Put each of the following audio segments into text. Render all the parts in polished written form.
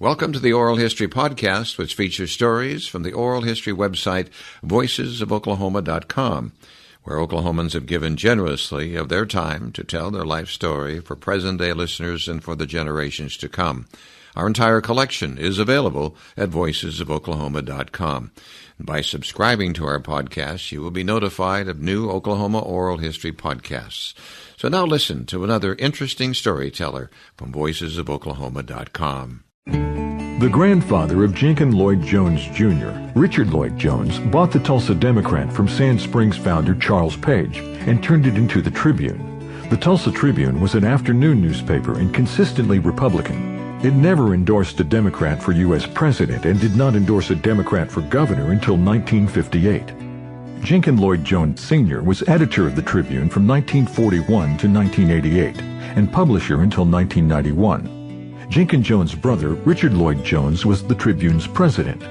Welcome to the Oral History Podcast, which features stories from the oral history website voicesofoklahoma.com, where Oklahomans have given generously of their time to tell their life story for present-day listeners and for the generations to come. Our entire collection is available at voicesofoklahoma.com. By subscribing to our podcast, you will be notified of new Oklahoma oral history podcasts. So now listen to another interesting storyteller from voicesofoklahoma.com. The grandfather of Jenkin Lloyd Jones Jr., Richard Lloyd Jones, bought the Tulsa Democrat from Sand Springs founder Charles Page and turned it into the Tribune. The Tulsa Tribune was an afternoon newspaper and consistently Republican. It never endorsed a Democrat for U.S. president and did not endorse a Democrat for governor until 1958. Jenkin Lloyd Jones Sr. was editor of the Tribune from 1941 to 1988 and publisher until 1991. Jenkin Jones' brother, Richard Lloyd Jones, was the Tribune's president.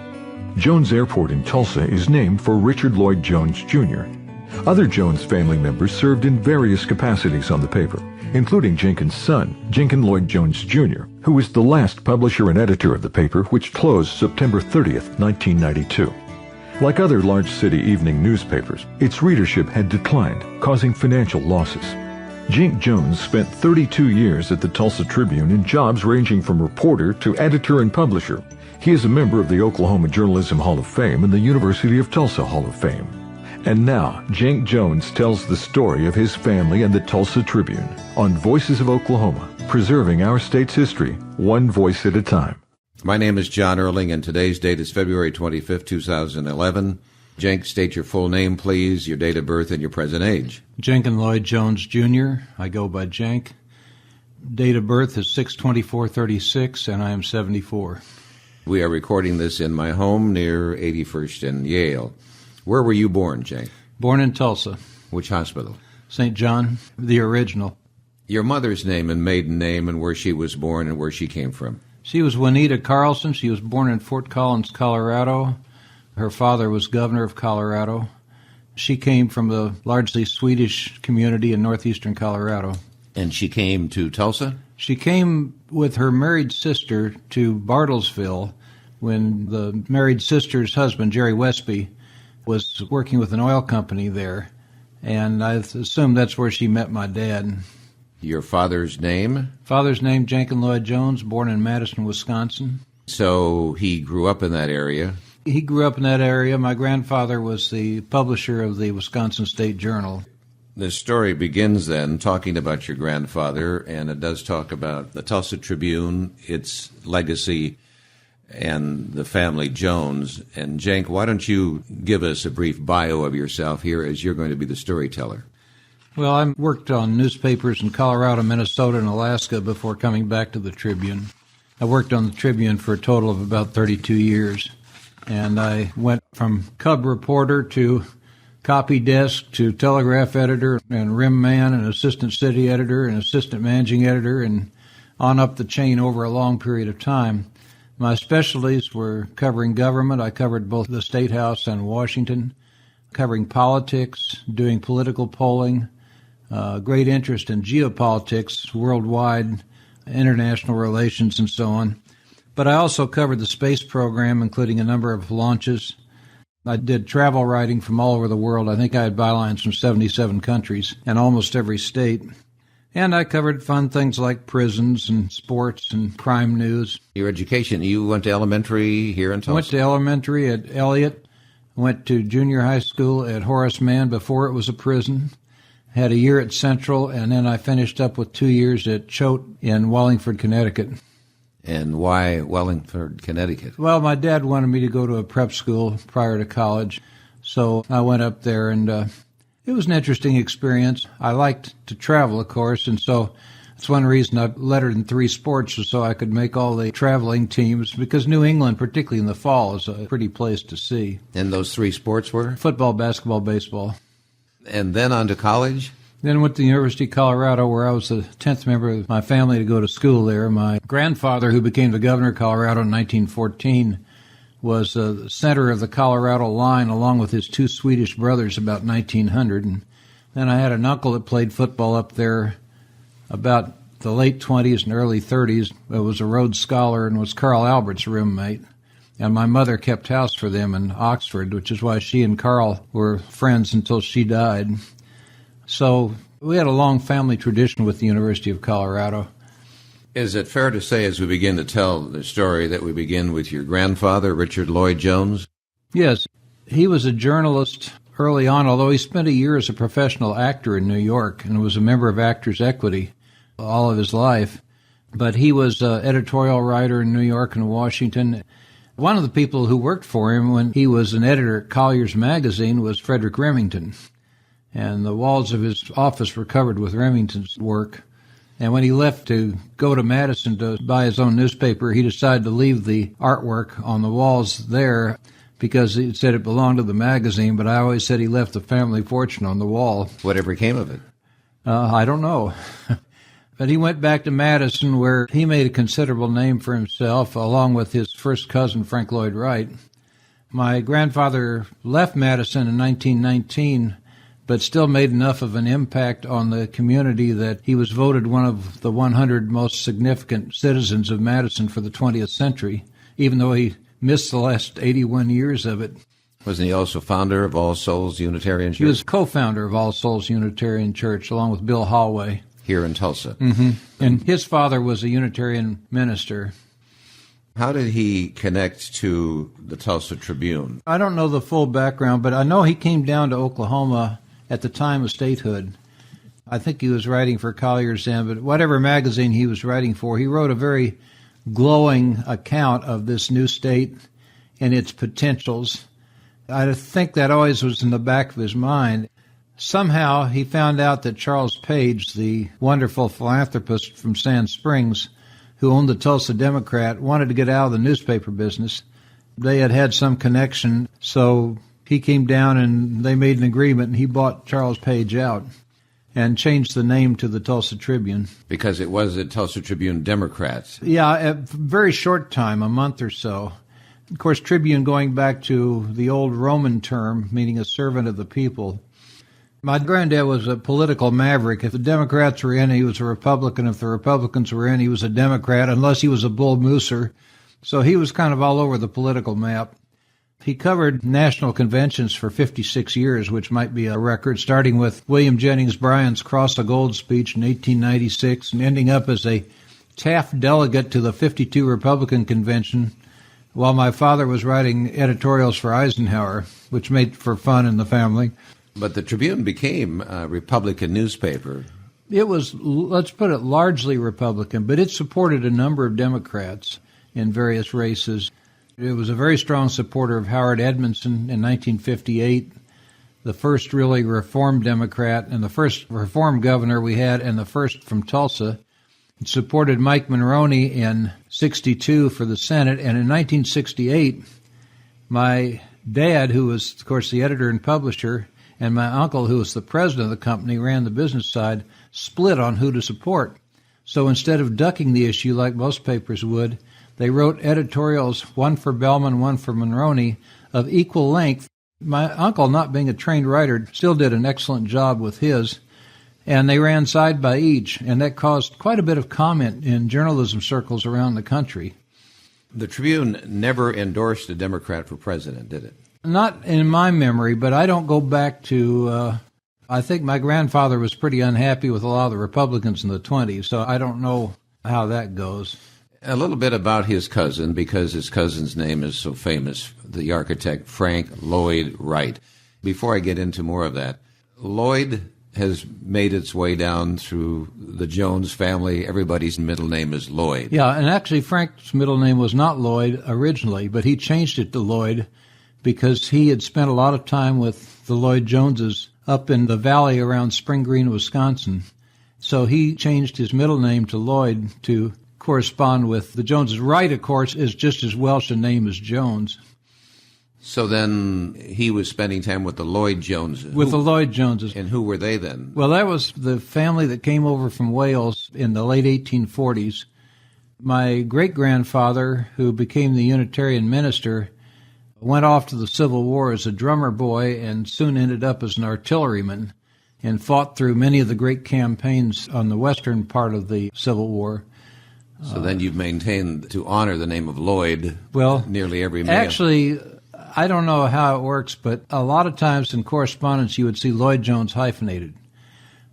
Jones Airport in Tulsa is named for Richard Lloyd Jones Jr. Other Jones family members served in various capacities on the paper, including Jenkin's son, Jenkin Lloyd Jones Jr., who was the last publisher and editor of the paper, which closed September 30th, 1992. Like other large city evening newspapers, its readership had declined, causing financial losses. Jenk Jones spent 32 years at the Tulsa Tribune in jobs ranging from reporter to editor and publisher. He is a member of the Oklahoma Journalism Hall of Fame and the University of Tulsa Hall of Fame. And now, Jenk Jones tells the story of his family and the Tulsa Tribune on Voices of Oklahoma, preserving our state's history, one voice at a time. My name is John Erling, and today's date is February 25th, 2011. Jenk, state your full name, please, your date of birth, and your present age. Jenkin Lloyd Jones Jr. I go by Jenk. Date of birth is 6/24/36, and I am 74. We are recording this in my home near 81st and Yale. Where were you born, Jenk? Born in Tulsa. Which hospital? St. John, the original. Your mother's name and maiden name and where she was born and where she came from. She was Juanita Carlson. She was born in Fort Collins, Colorado. Her father was governor of Colorado. She came from a largely Swedish community in northeastern Colorado. And she came to Tulsa? She came with her married sister to Bartlesville when the married sister's husband, Jerry Westby, was working with an oil company there. And I assume that's where she met my dad. Your father's name? Father's name, Jenkin Lloyd Jones, born in Madison, Wisconsin. So he grew up in that area? He grew up in that area. My grandfather was the publisher of the Wisconsin State Journal. The story begins then talking about your grandfather, and it does talk about the Tulsa Tribune, its legacy, and the family Jones. And Jenk, why don't you give us a brief bio of yourself here, as you're going to be the storyteller? Well, I worked on newspapers in Colorado, Minnesota, and Alaska before coming back to the Tribune. I worked on the Tribune for a total of about 32 years. And I went from cub reporter to copy desk to telegraph editor and rim man and assistant city editor and assistant managing editor and on up the chain over a long period of time. My specialties were covering government. I covered both the State House and Washington, covering politics, doing political polling, great interest in geopolitics, worldwide, international relations, and so on. But I also covered the space program, including a number of launches. I did travel writing from all over the world. I think I had bylines from 77 countries and almost every state. And I covered fun things like prisons and sports and crime news. Your education, you went to elementary here in Tulsa? I went to elementary at Elliott. Went to junior high school at Horace Mann before it was a prison. Had a year at Central, and then I finished up with 2 years at Choate in Wallingford, Connecticut. And why Wallingford, Connecticut? Well, my dad wanted me to go to a prep school prior to college, so I went up there, and it was an interesting experience. I liked to travel, of course, and so that's one reason I lettered in 3 sports, so I could make all the traveling teams, because New England, particularly in the fall, is a pretty place to see. And those 3 sports were? Football, basketball, baseball. And then on to college? Then went to the University of Colorado, where I was the 10th member of my family to go to school there. My grandfather, who became the governor of Colorado in 1914, was the center of the Colorado line, along with his 2 Swedish brothers, about 1900. And then I had an uncle that played football up there about the late 20s and early 30s, was a Rhodes Scholar and was Carl Albert's roommate. And my mother kept house for them in Oxford, which is why she and Carl were friends until she died. So we had a long family tradition with the University of Colorado. Is it fair to say, as we begin to tell the story, that we begin with your grandfather, Richard Lloyd Jones? Yes. He was a journalist early on, although he spent a year as a professional actor in New York and was a member of Actors Equity all of his life. But he was an editorial writer in New York and Washington. One of the people who worked for him when he was an editor at Collier's Magazine was Frederick Remington. And the walls of his office were covered with Remington's work. And when he left to go to Madison to buy his own newspaper, he decided to leave the artwork on the walls there because he said it belonged to the magazine, but I always said he left the family fortune on the wall. Whatever came of it? I don't know. But he went back to Madison, where he made a considerable name for himself, along with his first cousin, Frank Lloyd Wright. My grandfather left Madison in 1919, but still made enough of an impact on the community that he was voted one of the 100 most significant citizens of Madison for the 20th century, even though he missed the last 81 years of it. Wasn't he also founder of All Souls Unitarian Church? He was co-founder of All Souls Unitarian Church, along with Bill Hallway. Here in Tulsa. Mm-hmm. And his father was a Unitarian minister. How did he connect to the Tulsa Tribune? I don't know the full background, but I know he came down to Oklahoma at the time of statehood. I think he was writing for Collier's then, but whatever magazine he was writing for, he wrote a very glowing account of this new state and its potentials. I think that always was in the back of his mind. Somehow he found out that Charles Page, the wonderful philanthropist from Sand Springs, who owned the Tulsa Democrat, wanted to get out of the newspaper business. They had had some connection, so he came down and they made an agreement, and he bought Charles Page out and changed the name to the Tulsa Tribune. Because it was the Tulsa Tribune Democrats. Yeah, a very short time, a month or so. Of course, Tribune going back to the old Roman term, meaning a servant of the people. My granddad was a political maverick. If the Democrats were in, he was a Republican. If the Republicans were in, he was a Democrat, unless he was a bull mooser. So he was kind of all over the political map. He covered national conventions for 56 years, which might be a record, starting with William Jennings Bryan's Cross of Gold speech in 1896 and ending up as a Taft delegate to the 52 Republican convention, while my father was writing editorials for Eisenhower, which made for fun in the family. But the Tribune became a Republican newspaper. It was, let's put it, largely Republican, but it supported a number of Democrats in various races. It was a very strong supporter of Howard Edmondson in 1958, the first really Reform Democrat and the first Reform governor we had, and the first from Tulsa. It supported Mike Monroney in 62 for the Senate, and in 1968, my dad, who was, of course, the editor and publisher, and my uncle, who was the president of the company, ran the business side, split on who to support. So instead of ducking the issue like most papers would, they wrote editorials, one for Bellman, one for Monroney, of equal length. My uncle, not being a trained writer, still did an excellent job with his, and they ran side by each, and that caused quite a bit of comment in journalism circles around the country. The Tribune never endorsed a Democrat for president, did it? Not in my memory, but I don't go back to, I think my grandfather was pretty unhappy with a lot of the Republicans in the 20s, so I don't know how that goes. A little bit about his cousin, because his cousin's name is so famous, the architect Frank Lloyd Wright. Before I get into more of that, Lloyd has made its way down through the Jones family. Everybody's middle name is Lloyd. Yeah, and actually Frank's middle name was not Lloyd originally, but he changed it to Lloyd because he had spent a lot of time with the Lloyd Joneses up in the valley around Spring Green, Wisconsin. So he changed his middle name to Lloyd to correspond with the Joneses. Wright, of course, is just as Welsh a name as Jones. So then he was spending time with the Lloyd Joneses. With the Lloyd Joneses. And who were they then? Well, that was the family that came over from Wales in the late 1840s. My great-grandfather, who became the Unitarian minister, went off to the Civil War as a drummer boy and soon ended up as an artilleryman. and fought through many of the great campaigns on the western part of the Civil War. So then you've maintained to honor the name of Lloyd nearly every mail. Actually, I don't know how it works, but a lot of times in correspondence you would see Lloyd Jones hyphenated,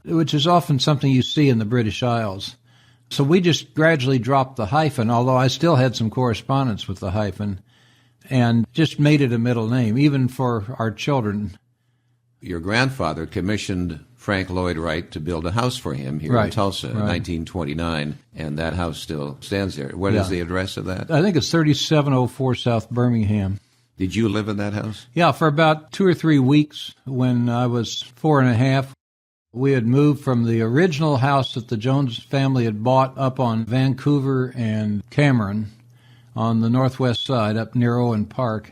which is often something you see in the British Isles. So we just gradually dropped the hyphen, although I still had some correspondence with the hyphen, and just made it a middle name, even for our children. Your grandfather commissioned Frank Lloyd Wright to build a house for him here in Tulsa in 1929, and that house still stands there. What is the address of that? I think it's 3704 South Birmingham. Did you live in that house? Yeah, for about 2 or 3 weeks when I was 4 and a half. We had moved from the original house that the Jones family had bought up on Vancouver and Cameron on the northwest side up near Owen Park.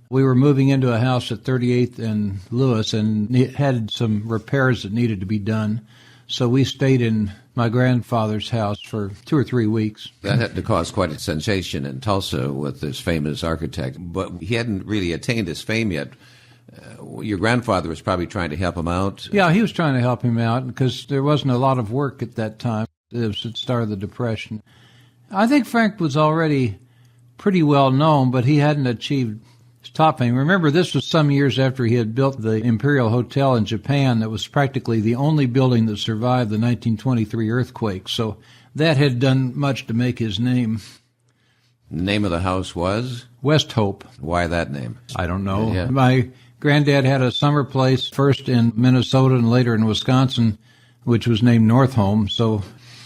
We were moving into a house at 38th and Lewis, and it had some repairs that needed to be done. So we stayed in my grandfather's house for 2 or 3 weeks. That had to cause quite a sensation in Tulsa with this famous architect, but he hadn't really attained his fame yet. Your grandfather was probably trying to help him out. Yeah, he was trying to help him out because there wasn't a lot of work at that time. It was the start of the Depression. I think Frank was already pretty well known, but he hadn't achieved top fame. Remember, this was some years after he had built the Imperial Hotel in Japan that was practically the only building that survived the 1923 earthquake. So that had done much to make his name. The name of the house was? West Hope. Why that name? I don't know. Yeah. My granddad had a summer place first in Minnesota and later in Wisconsin, which was named North Home. So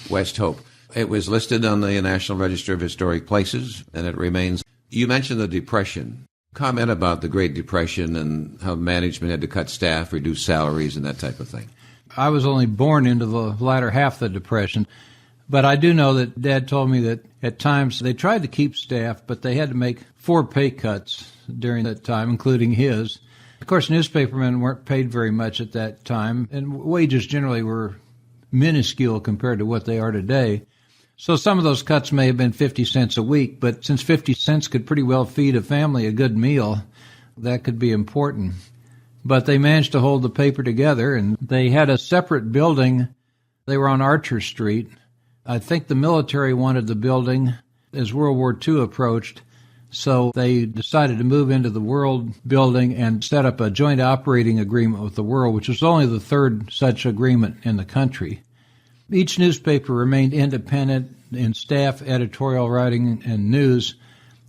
West Hope. It was listed on the National Register of Historic Places, and it remains. You mentioned the Depression. Comment about the Great Depression and how management had to cut staff, reduce salaries, and that type of thing. I was only born into the latter half of the Depression, but I do know that Dad told me that at times they tried to keep staff, but they had to make 4 pay cuts during that time, including his. Of course, newspapermen weren't paid very much at that time, and wages generally were minuscule compared to what they are today. So some of those cuts may have been 50 cents a week, but since 50 cents could pretty well feed a family a good meal, that could be important. But they managed to hold the paper together, and they had a separate building. They were on Archer Street. I think the military wanted the building as World War II approached, so they decided to move into the World building and set up a joint operating agreement with the World, which was only the 3rd such agreement in the country. Each newspaper remained independent in staff, editorial writing, and news,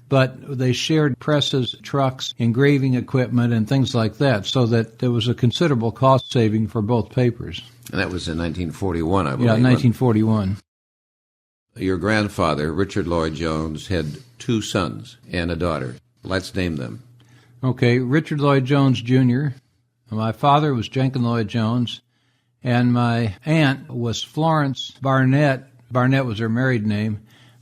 but they shared presses, trucks, engraving equipment, and things like that, so that there was a considerable cost saving for both papers. And that was in 1941, I believe. Yeah, 1941. Your grandfather, Richard Lloyd Jones, had 2 sons and a daughter. Let's name them. Okay, Richard Lloyd Jones Jr. My father was Jenkin Lloyd Jones. And my aunt was Florence Barnett. Barnett was her married name,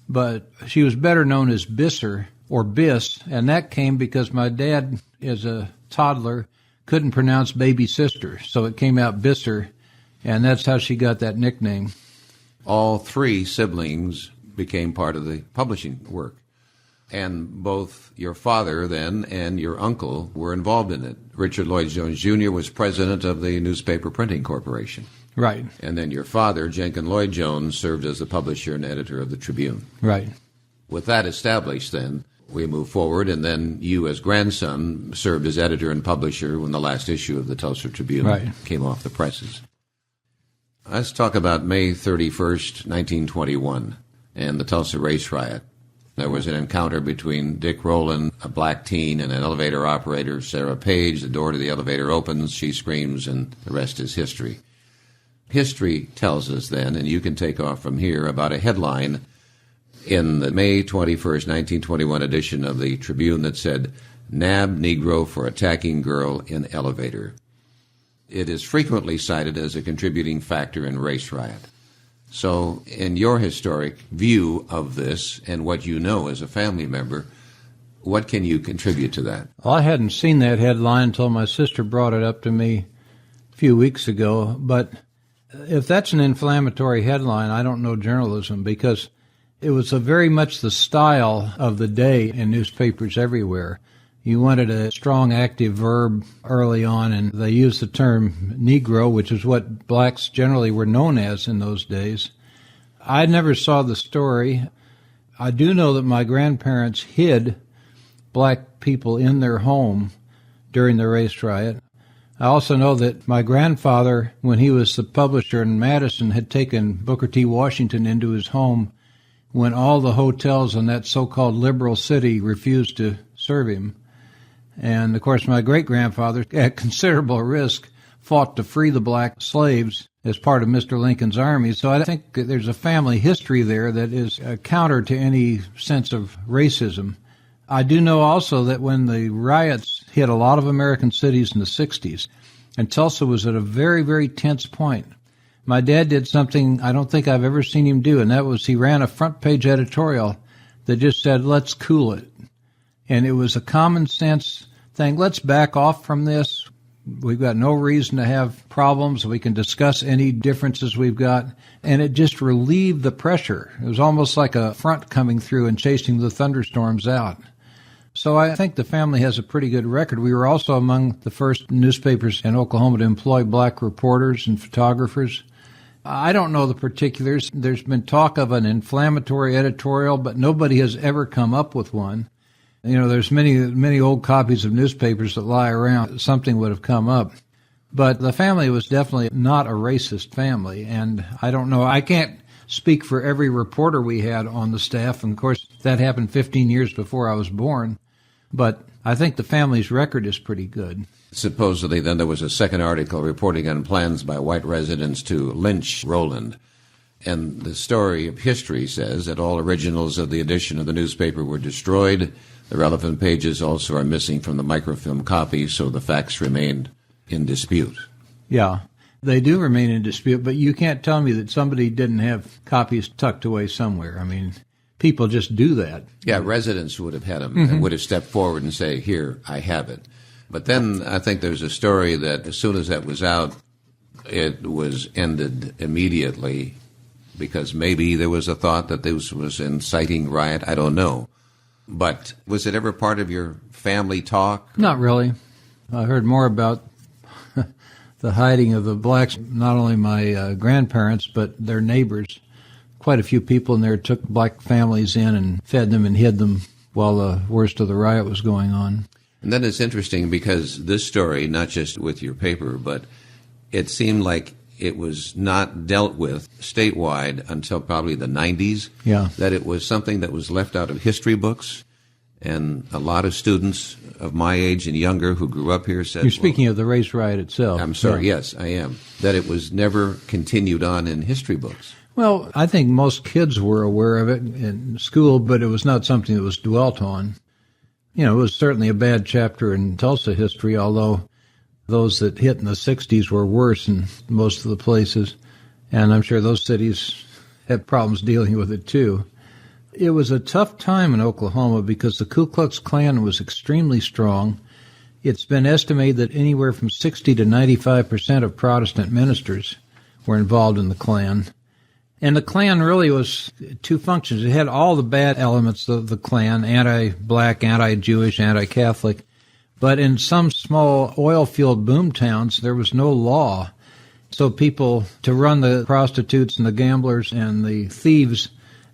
but she was better known as Bisser or Biss, and that came because my dad, as a toddler, couldn't pronounce baby sister, so it came out Bisser, and that's how she got that nickname. All 3 siblings became part of the publishing work, and both your father then and your uncle were involved in it. Richard Lloyd Jones Jr. was president of the Newspaper Printing Corporation. Right. And then your father, Jenkin Lloyd Jones, served as the publisher and editor of the Tribune. Right. With that established, then, we move forward, and then you, as grandson, served as editor and publisher when the last issue of the Tulsa Tribune came off the presses. Let's talk about May 31st, 1921, and the Tulsa race riot. There was an encounter between Dick Rowland, a black teen, and an elevator operator, Sarah Page. The door to the elevator opens, she screams, and the rest is history. History tells us then, and you can take off from here, about a headline in the May 21st, 1921 edition of the Tribune that said, "Nab Negro for attacking girl in elevator." It is frequently cited as a contributing factor in race riot. So, in your historic view of this and what you know as a family member, what can you contribute to that? Well, I hadn't seen that headline until my sister brought it up to me a few weeks ago, but if that's an inflammatory headline, I don't know journalism, because it was very much the style of the day in newspapers everywhere. You wanted a strong active verb early on, and they used the term Negro, which is what blacks generally were known as in those days. I never saw the story. I do know that my grandparents hid black people in their home during the race riot. I also know that my grandfather, when he was the publisher in Madison, had taken Booker T. Washington into his home when all the hotels in that so-called liberal city refused to serve him. And, of course, my great-grandfather, at considerable risk, fought to free the black slaves as part of Mr. Lincoln's army. So I think there's a family history there that is a counter to any sense of racism. I do know also that when the riots hit a lot of American cities in the 60s, and Tulsa was at a very, very tense point, my dad did something I don't think I've ever seen him do, and that was he ran a front-page editorial that just said, let's cool it. And it was a common sense thing. Let's back off from this. We've got no reason to have problems. We can discuss any differences we've got. And it just relieved the pressure. It was almost like a front coming through and chasing the thunderstorms out. So I think the family has a pretty good record. We were also among the first newspapers in Oklahoma to employ black reporters and photographers. I don't know the particulars. There's been talk of an inflammatory editorial, but nobody has ever come up with one. You know, there's many old copies of newspapers that lie around. Something would have come up. But the family was definitely not a racist family. And I don't know. I can't speak for every reporter we had on the staff. And, of course, that happened 15 years before I was born. But I think the family's record is pretty good. Supposedly, then, there was a second article reporting on plans by white residents to lynch Rowland. And the story of history says that all originals of the edition of the newspaper were destroyed. The relevant pages also are missing from the microfilm copy, so the facts remained in dispute. Yeah, they do remain in dispute, but you can't tell me that somebody didn't have copies tucked away somewhere. I mean, people just do that. Yeah, residents would have had them and would have stepped forward and say, here, I have it. But then I think there's a story that as soon as that was out, it was ended immediately because maybe there was a thought that this was inciting riot. I don't know. But was it ever part of your family talk? Not really. I heard more about the hiding of the blacks, not only my grandparents, but their neighbors. Quite a few people in there took black families in and fed them and hid them while the worst of the riot was going on. And then it's interesting because this story, not just with your paper, but it seemed like it was not dealt with statewide until probably the 90s. Yeah. That it was something that was left out of history books. And a lot of students of my age and younger who grew up here said... You're speaking of the race riot itself. I'm sorry, yes, I am. That it was never continued on in history books. Well, I think most kids were aware of it in school, but it was not something that was dwelt on. You know, it was certainly a bad chapter in Tulsa history, although those that hit in the 60s were worse in most of the places. And I'm sure those cities had problems dealing with it, too. It was a tough time in Oklahoma because the Ku Klux Klan was extremely strong. It's been estimated that anywhere from 60 to 95% of Protestant ministers were involved in the Klan. And the Klan really was two functions. It had all the bad elements of the Klan, anti-black, anti-Jewish, anti-Catholic. But in some small oil-field boom towns, there was no law. So people, to run the prostitutes and the gamblers and the thieves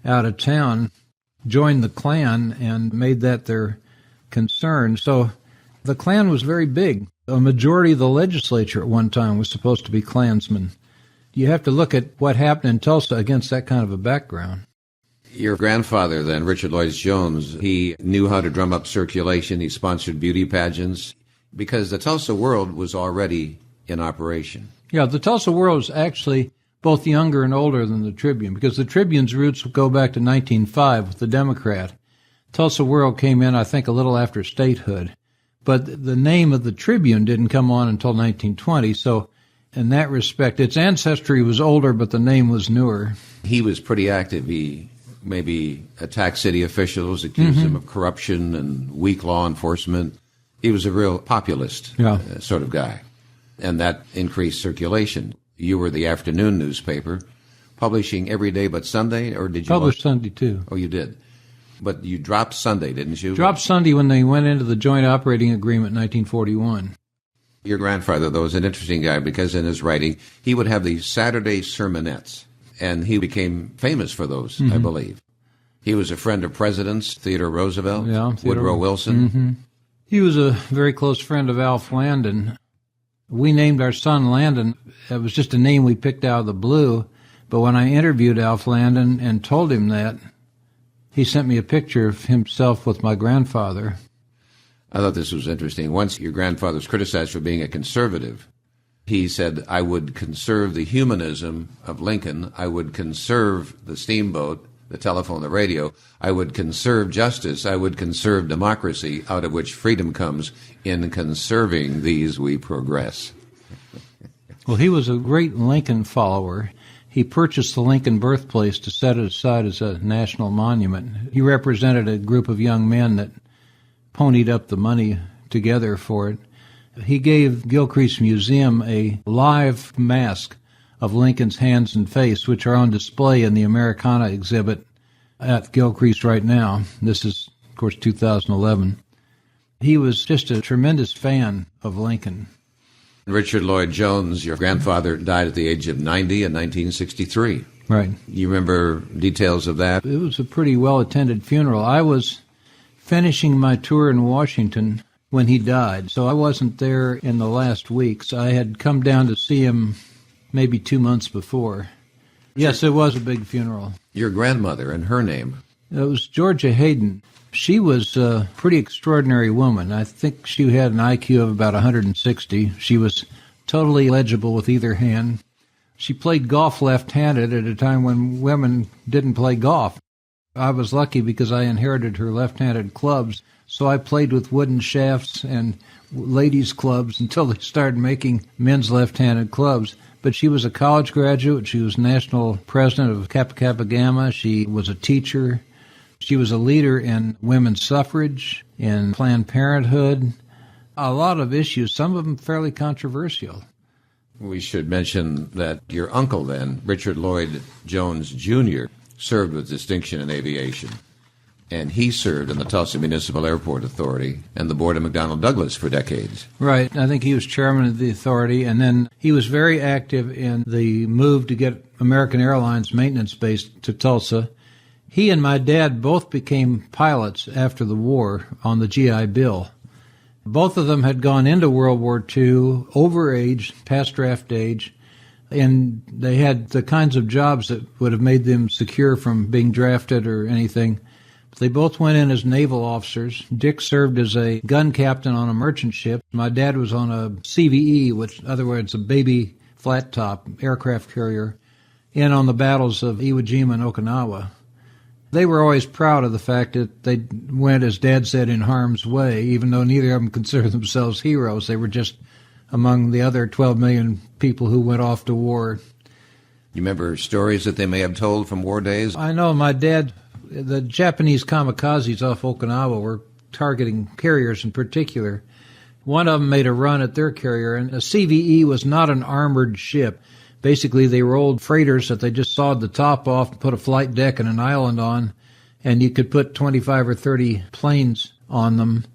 out of town, joined the Klan and made that their concern. So the Klan was very big. A majority of the legislature at one time was supposed to be Klansmen. You have to look at what happened in Tulsa against that kind of a background. Your grandfather, then, Richard Lloyd Jones, he knew how to drum up circulation. He sponsored beauty pageants because the Tulsa World was already in operation. Yeah, the Tulsa World was actually both younger and older than the Tribune because the Tribune's roots go back to 1905 with the Democrat. Tulsa World came in, I think, a little after statehood. But the name of the Tribune didn't come on until 1920, so in that respect, its ancestry was older, but the name was newer. He was pretty active. He maybe attacked city officials, accused them of corruption and weak law enforcement. He was a real populist sort of guy, and that increased circulation. You were the afternoon newspaper, publishing every day but Sunday, or did you? Published Sunday, too. Oh, you did. But you dropped Sunday, didn't you? Dropped Sunday when they went into the joint operating agreement in 1941. Your grandfather, though, was an interesting guy because in his writing, he would have these Saturday sermonettes, and he became famous for those, I believe. He was a friend of presidents, Theodore Roosevelt, Woodrow Wilson. He was a very close friend of Alf Landon. We named our son Landon. It was just a name we picked out of the blue. But when I interviewed Alf Landon and told him that, he sent me a picture of himself with my grandfather. I thought this was interesting. Once your grandfather was criticized for being a conservative. He said, I would conserve the humanism of Lincoln. I would conserve the steamboat, the telephone, the radio. I would conserve justice. I would conserve democracy, out of which freedom comes. In conserving these, we progress. Well, he was a great Lincoln follower. He purchased the Lincoln birthplace to set it aside as a national monument. He represented a group of young men that ponied up the money together for it. He gave Gilcrease Museum a live mask of Lincoln's hands and face, which are on display in the Americana exhibit at Gilcrease right now. This is, of course, 2011. He was just a tremendous fan of Lincoln. Richard Lloyd Jones, your grandfather, died at the age of 90 in 1963. Right. You remember details of that? It was a pretty well-attended funeral. I was finishing my tour in Washington when he died, so I wasn't there in the last weeks. I had come down to see him maybe 2 months before. Yes, it was a big funeral. Your grandmother and her name? It was Georgia Hayden. She was a pretty extraordinary woman. I think she had an IQ of about 160. She was totally legible with either hand. She played golf left-handed at a time when women didn't play golf. I was lucky because I inherited her left-handed clubs, so I played with wooden shafts and ladies' clubs until they started making men's left-handed clubs. But she was a college graduate. She was national president of Kappa Kappa Gamma. She was a teacher. She was a leader in women's suffrage, in Planned Parenthood, a lot of issues, some of them fairly controversial. We should mention that your uncle then, Richard Lloyd Jones Jr., served with distinction in aviation. And he served in the Tulsa Municipal Airport Authority and the board of McDonnell Douglas for decades. Right. I think he was chairman of the authority, and then he was very active in the move to get American Airlines maintenance base to Tulsa. He and my dad both became pilots after the war on the GI Bill. Both of them had gone into World War II, overage, past draft age, and they had the kinds of jobs that would have made them secure from being drafted or anything. But they both went in as naval officers. Dick served as a gun captain on a merchant ship. My dad was on a CVE, which, in other words, a baby flat-top aircraft carrier, in on the battles of Iwo Jima and Okinawa. They were always proud of the fact that they went, as Dad said, in harm's way, even though neither of them considered themselves heroes. They were just among the other 12 million people who went off to war. You remember stories that they may have told from war days? I know my dad, the Japanese kamikazes off Okinawa were targeting carriers in particular. One of them made a run at their carrier, and a CVE was not an armored ship. Basically, they were old freighters that they just sawed the top off and put a flight deck and an island on, and you could put 25 or 30 planes on them.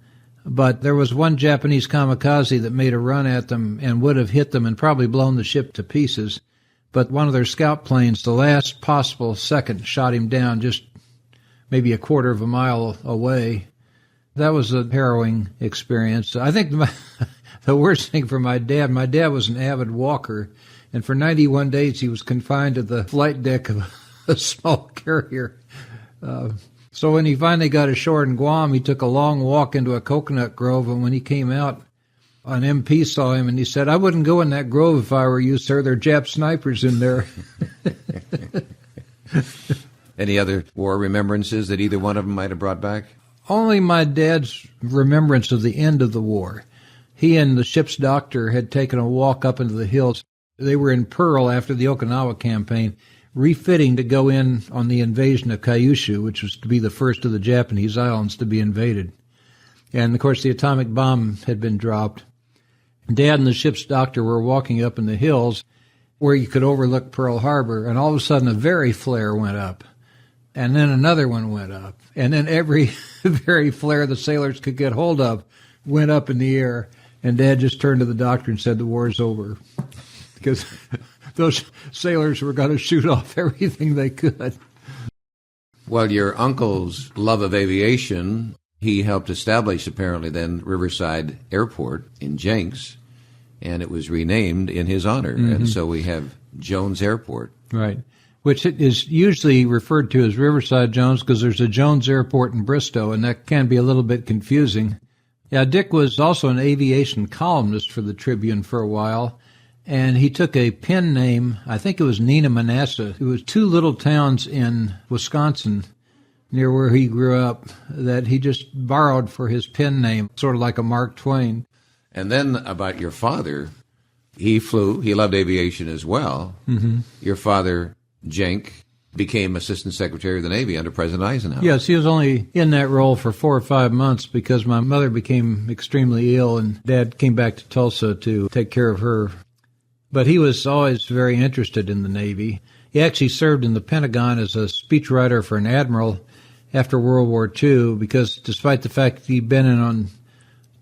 But there was one Japanese kamikaze that made a run at them and would have hit them and probably blown the ship to pieces. But one of their scout planes, the last possible second, shot him down just maybe a quarter of a mile away. That was a harrowing experience. I think the worst thing for my dad was an avid walker. And for 91 days, he was confined to the flight deck of a small carrier. So when he finally got ashore in Guam, he took a long walk into a coconut grove. And when he came out, an MP saw him and he said, "I wouldn't go in that grove if I were you, sir. There are Jap snipers in there." Any other war remembrances that either one of them might have brought back? Only my dad's remembrance of the end of the war. He and the ship's doctor had taken a walk up into the hills. They were in Pearl after the Okinawa campaign, refitting to go in on the invasion of Kyushu, which was to be the first of the Japanese islands to be invaded. And, of course, the atomic bomb had been dropped. Dad and the ship's doctor were walking up in the hills where you could overlook Pearl Harbor, and all of a sudden a very flare went up. And then another one went up. And then every very flare the sailors could get hold of went up in the air. And Dad just turned to the doctor and said, the war's over. Because those sailors were going to shoot off everything they could. Well, your uncle's love of aviation, he helped establish, apparently, then Riverside Airport in Jenks, and it was renamed in his honor. Mm-hmm. And so we have Jones Airport. Right, which is usually referred to as Riverside Jones because there's a Jones Airport in Bristow, and that can be a little bit confusing. Yeah, Dick was also an aviation columnist for the Tribune for a while, and he took a pen name, I think it was Nina Manasseh. It was two little towns in Wisconsin near where he grew up that he just borrowed for his pen name, sort of like a Mark Twain. And then about your father, he flew. He loved aviation as well. Mm-hmm. Your father, Jenk, became Assistant Secretary of the Navy under President Eisenhower. Yes, he was only in that role for 4 or 5 months because my mother became extremely ill and Dad came back to Tulsa to take care of her. But he was always very interested in the Navy. He actually served in the Pentagon as a speechwriter for an admiral after World War II because despite the fact that he'd been in on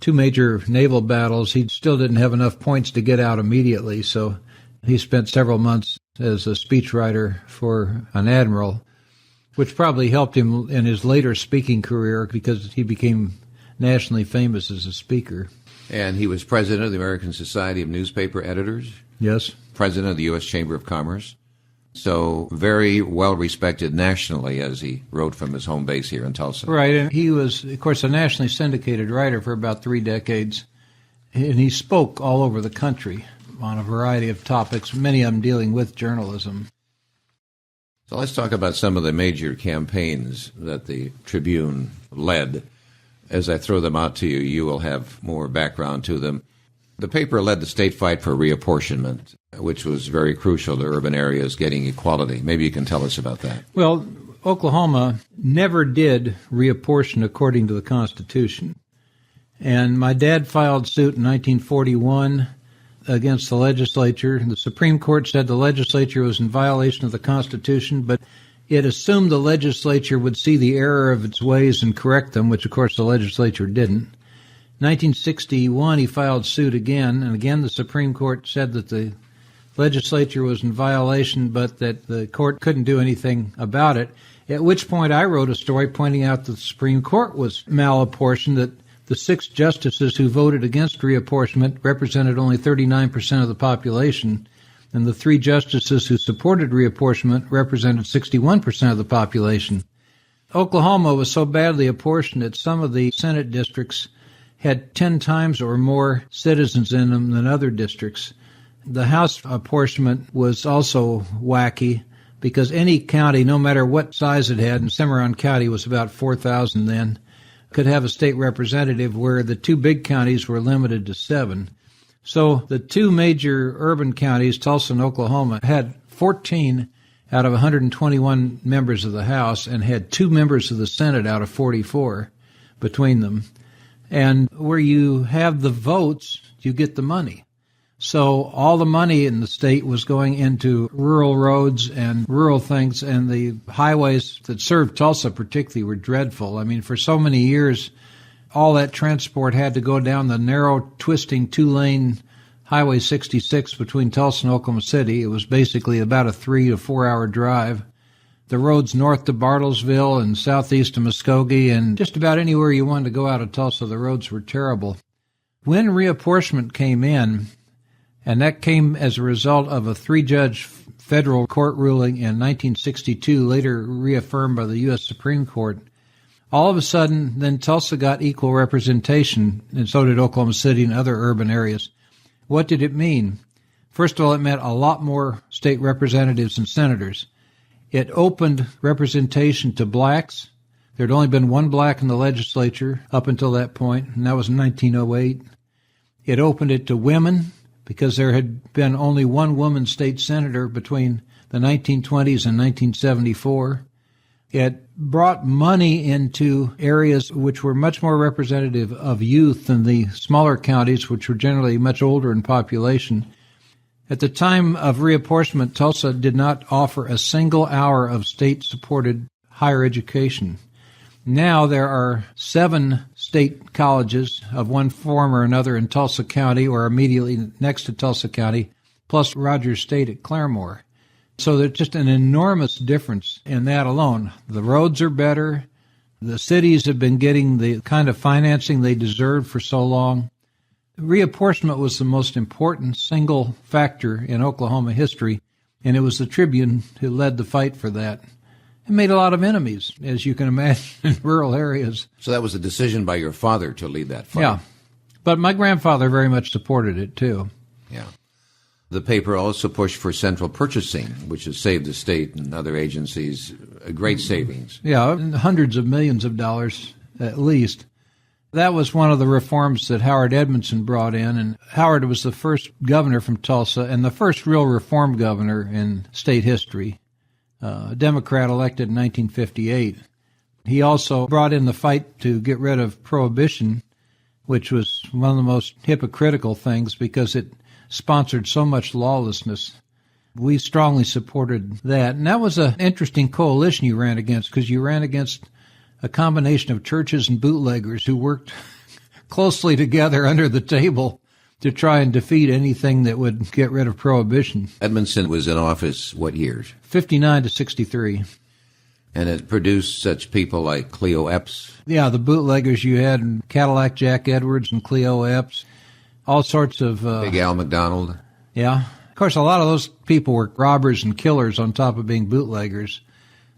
2 major naval battles, he still didn't have enough points to get out immediately. So he spent several months as a speechwriter for an admiral, which probably helped him in his later speaking career because he became nationally famous as a speaker. And he was president of the American Society of Newspaper Editors. Yes. President of the U.S. Chamber of Commerce. So very well respected nationally as he wrote from his home base here in Tulsa. Right, and he was, of course, a nationally syndicated writer for about 3 decades, and he spoke all over the country on a variety of topics, many of them dealing with journalism. So let's talk about some of the major campaigns that the Tribune led. As I throw them out to you, you will have more background to them. The paper led the state fight for reapportionment, which was very crucial to urban areas getting equality. Maybe you can tell us about that. Well, Oklahoma never did reapportion according to the Constitution. And my dad filed suit in 1941 against the legislature. The Supreme Court said the legislature was in violation of the Constitution, but it assumed the legislature would see the error of its ways and correct them, which, of course, the legislature didn't. 1961, he filed suit again, and again the Supreme Court said that the legislature was in violation, but that the court couldn't do anything about it, at which point I wrote a story pointing out that the Supreme Court was malapportioned, that the 6 justices who voted against reapportionment represented only 39% of the population, and the 3 justices who supported reapportionment represented 61% of the population. Oklahoma was so badly apportioned that some of the Senate districts had 10 times or more citizens in them than other districts. The House apportionment was also wacky because any county, no matter what size it had, and Cimarron County was about 4,000 then, could have a state representative where the 2 big counties were limited to 7. So the 2 major urban counties, Tulsa and Oklahoma, had 14 out of 121 members of the House and had 2 members of the Senate out of 44 between them. And where you have the votes, you get the money. So all the money in the state was going into rural roads and rural things, and the highways that served Tulsa particularly were dreadful. I mean, for so many years, all that transport had to go down the narrow, twisting 2-lane Highway 66 between Tulsa and Oklahoma City. It was basically about a 3 to 4 hour drive. The roads north to Bartlesville and southeast to Muskogee and just about anywhere you wanted to go out of Tulsa, the roads were terrible. When reapportionment came in, and that came as a result of a 3-judge federal court ruling in 1962, later reaffirmed by the U.S. Supreme Court, all of a sudden, then Tulsa got equal representation, and so did Oklahoma City and other urban areas. What did it mean? First of all, it meant a lot more state representatives and senators. It opened representation to blacks. There had only been 1 black in the legislature up until that point, and that was in 1908. It opened it to women because there had been only 1 woman state senator between the 1920s and 1974. It brought money into areas which were much more representative of youth than the smaller counties, which were generally much older in population. At the time of reapportionment, Tulsa did not offer a single hour of state-supported higher education. Now there are 7 state colleges of one form or another in Tulsa County or immediately next to Tulsa County, plus Rogers State at Claremore. So there's just an enormous difference in that alone. The roads are better. The cities have been getting the kind of financing they deserved for so long. Reapportionment was the most important single factor in Oklahoma history, and it was the Tribune who led the fight for that. It made a lot of enemies, as you can imagine, in rural areas. So that was a decision by your father to lead that fight. Yeah, but my grandfather very much supported it, too. Yeah. The paper also pushed for central purchasing, which has saved the state and other agencies a great savings. Yeah, hundreds of millions of dollars at least. That was one of the reforms that Howard Edmondson brought in, and Howard was the first governor from Tulsa and the first real reform governor in state history, a Democrat elected in 1958. He also brought in the fight to get rid of prohibition, which was one of the most hypocritical things because it sponsored so much lawlessness. We strongly supported that. And that was an interesting coalition you ran against, because you ran against a combination of churches and bootleggers who worked closely together under the table to try and defeat anything that would get rid of prohibition. Edmondson was in office what years? 59 to 63. And it produced such people like Cleo Epps? Yeah, the bootleggers you had, Cadillac Jack Edwards and Cleo Epps, all sorts of... Big Al McDonald? Yeah. Of course, a lot of those people were robbers and killers on top of being bootleggers.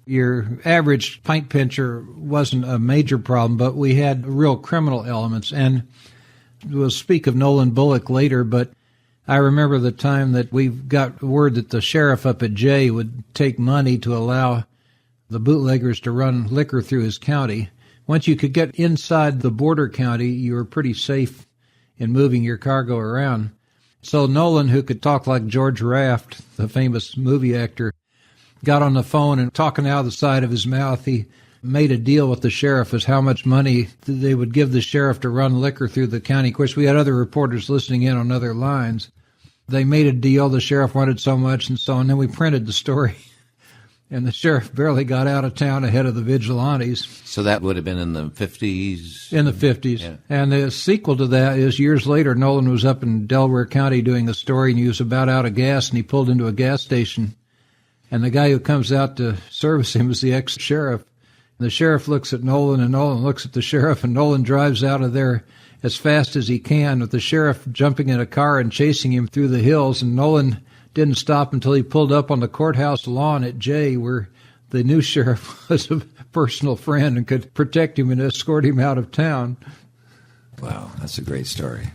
Your average pint pincher wasn't a major problem, but we had real criminal elements. And we'll speak of Nolan Bullock later, but I remember the time that we got word that the sheriff up at Jay would take money to allow the bootleggers to run liquor through his county. Once you could get inside the border county, you were pretty safe in moving your cargo around. So Nolan, who could talk like George Raft, the famous movie actor, got on the phone and talking out of the side of his mouth, he made a deal with the sheriff as how much money they would give the sheriff to run liquor through the county. Of course, we had other reporters listening in on other lines. They made a deal, the sheriff wanted so much and so on, and then we printed the story. And the sheriff barely got out of town ahead of the vigilantes. So that would have been in the 50s? In the 50s. Yeah. And the sequel to that is years later, Nolan was up in Delaware County doing a story, and he was about out of gas, and he pulled into a gas station. And the guy who comes out to service him is the ex-sheriff. The sheriff looks at Nolan, and Nolan looks at the sheriff, and Nolan drives out of there as fast as he can, with the sheriff jumping in a car and chasing him through the hills. And Nolan didn't stop until he pulled up on the courthouse lawn at Jay, where the new sheriff was a personal friend and could protect him and escort him out of town. Wow, that's a great story.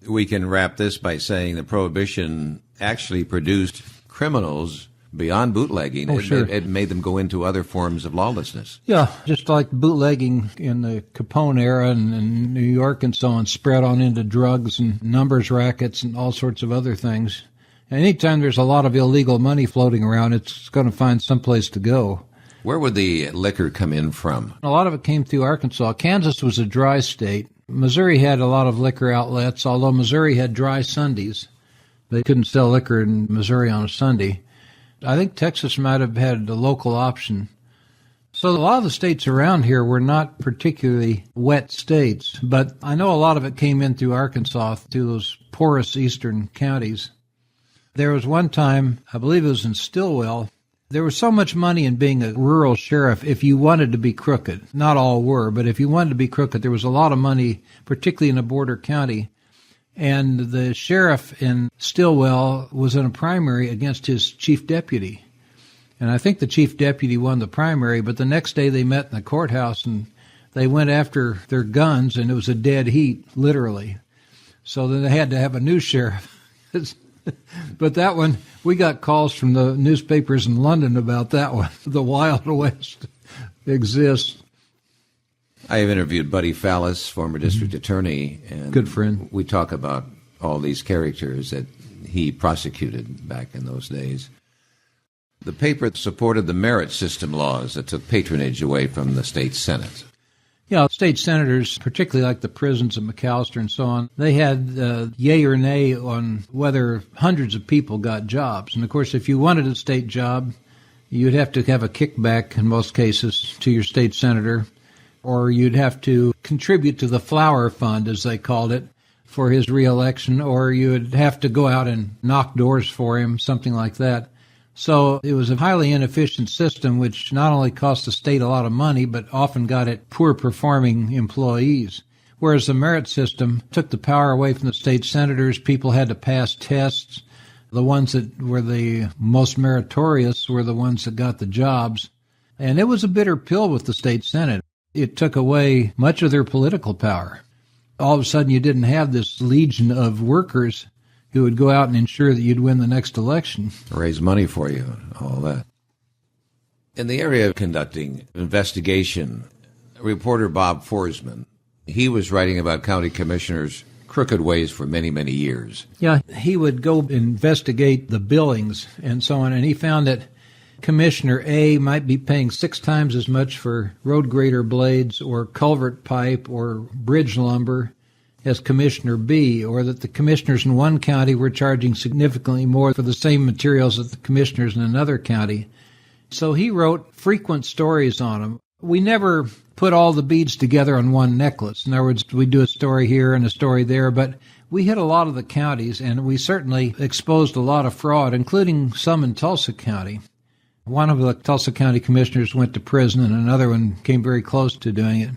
We can wrap this by saying that Prohibition actually produced criminals beyond bootlegging. Oh, sure. It made them go into other forms of lawlessness. Yeah, just like bootlegging in the Capone era and in New York and so on, spread on into drugs and numbers rackets and all sorts of other things. Anytime there's a lot of illegal money floating around, it's going to find some place to go. Where would the liquor come in from? A lot of it came through Arkansas. Kansas was a dry state. Missouri had a lot of liquor outlets, although Missouri had dry Sundays. They couldn't sell liquor in Missouri on a Sunday. I think Texas might have had a local option. So a lot of the states around here were not particularly wet states, but I know a lot of it came in through Arkansas, through those porous eastern counties. There was one time, I believe it was in Stillwell, there was so much money in being a rural sheriff if you wanted to be crooked. Not all were, but if you wanted to be crooked, there was a lot of money, particularly in a border county. And the sheriff in Stillwell was in a primary against his chief deputy. And I think the chief deputy won the primary, but the next day they met in the courthouse and they went after their guns, and it was a dead heat, literally. So then they had to have a new sheriff. But that one, we got calls from the newspapers in London about that one. The Wild West exists. I have interviewed Buddy Fallis, former district attorney. And good friend. We talk about all these characters that he prosecuted back in those days. The paper supported the merit system laws that took patronage away from the state Senate. Yeah, state senators, particularly like the prisons of McAllister and so on, they had yay or nay on whether hundreds of people got jobs. And, of course, if you wanted a state job, you'd have to have a kickback in most cases to your state senator, or you'd have to contribute to the flower fund, as they called it, for his reelection, or you would have to go out and knock doors for him, something like that. So it was a highly inefficient system, which not only cost the state a lot of money, but often got it poor-performing employees. Whereas the merit system took the power away from the state senators. People had to pass tests. The ones that were the most meritorious were the ones that got the jobs. And it was a bitter pill with the state Senate. It took away much of their political power. All of a sudden, you didn't have this legion of workers who would go out and ensure that you'd win the next election. Raise money for you, all that. In the area of conducting investigation, reporter Bob Forsman, he was writing about county commissioners' crooked ways for many, many years. Yeah, he would go investigate the billings and so on, and he found that Commissioner A might be paying 6 times as much for road grader blades or culvert pipe or bridge lumber as Commissioner B, or that the commissioners in one county were charging significantly more for the same materials that the commissioners in another county. So he wrote frequent stories on them. We never put all the beads together on one necklace. In other words, we do a story here and a story there, but we hit a lot of the counties, and we certainly exposed a lot of fraud, including some in Tulsa County. One of the Tulsa County commissioners went to prison, and another one came very close to doing it.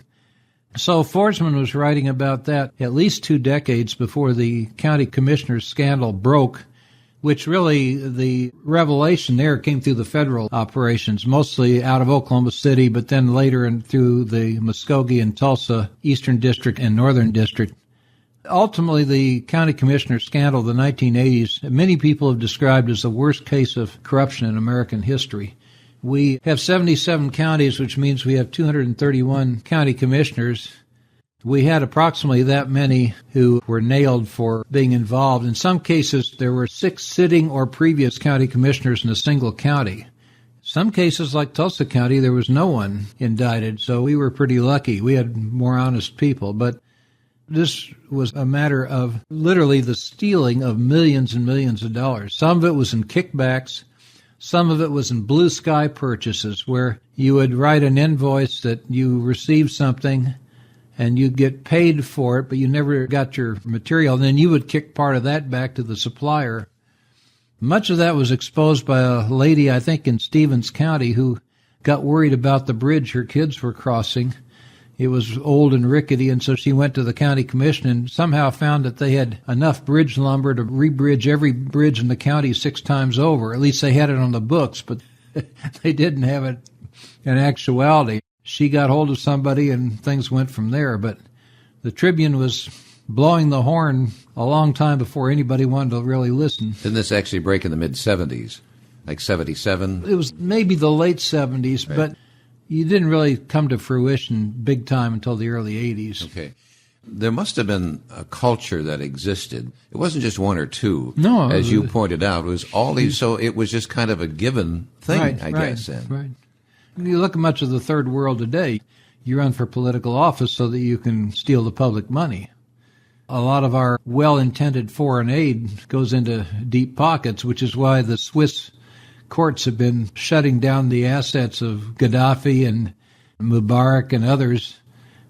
So Forsman was writing about that at least 2 decades before the county commissioners scandal broke, which really the revelation there came through the federal operations, mostly out of Oklahoma City, but then later through the Muskogee and Tulsa Eastern District and Northern District. Ultimately, the county commissioner scandal of the 1980s, many people have described as the worst case of corruption in American history. We have 77 counties, which means we have 231 county commissioners. We had approximately that many who were nailed for being involved. In some cases, there were 6 sitting or previous county commissioners in a single county. Some cases, like Tulsa County, there was no one indicted, so we were pretty lucky. We had more honest people, but this was a matter of literally the stealing of millions and millions of dollars. Some of it was in kickbacks. Some of it was in blue sky purchases, where you would write an invoice that you received something and you'd get paid for it, but you never got your material. And then you would kick part of that back to the supplier. Much of that was exposed by a lady, I think, in Stevens County, who got worried about the bridge her kids were crossing. It was old and rickety, and so she went to the county commission and somehow found that they had enough bridge lumber to rebridge every bridge in the county 6 times over. At least they had it on the books, but they didn't have it in actuality. She got hold of somebody and things went from there, but the Tribune was blowing the horn a long time before anybody wanted to really listen. Didn't this actually break in the mid-'70s, like 77? It was maybe the late 70s, right. But you didn't really come to fruition big time until the early 80s. Okay. There must have been a culture that existed. It wasn't just 1 or 2. No. As you pointed out, it was all these, so it was just kind of a given thing, I guess. Right. You look at much of the third world today, you run for political office so that you can steal the public money. A lot of our well-intended foreign aid goes into deep pockets, which is why the Swiss courts have been shutting down the assets of Gaddafi and Mubarak and others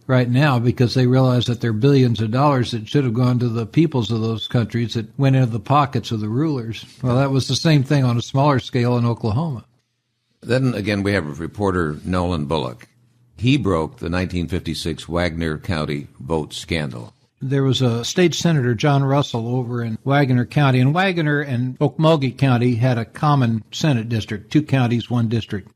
right now, because they realize that there are billions of dollars that should have gone to the peoples of those countries that went into the pockets of the rulers. Well, that was the same thing on a smaller scale in Oklahoma. Then again, we have Reporter Nolan Bullock. He broke the 1956 Wagner County vote scandal. There was a state senator, John Russell, over in Wagner County, and Wagner and Okmulgee County had a common Senate district, 2 counties, 1 district.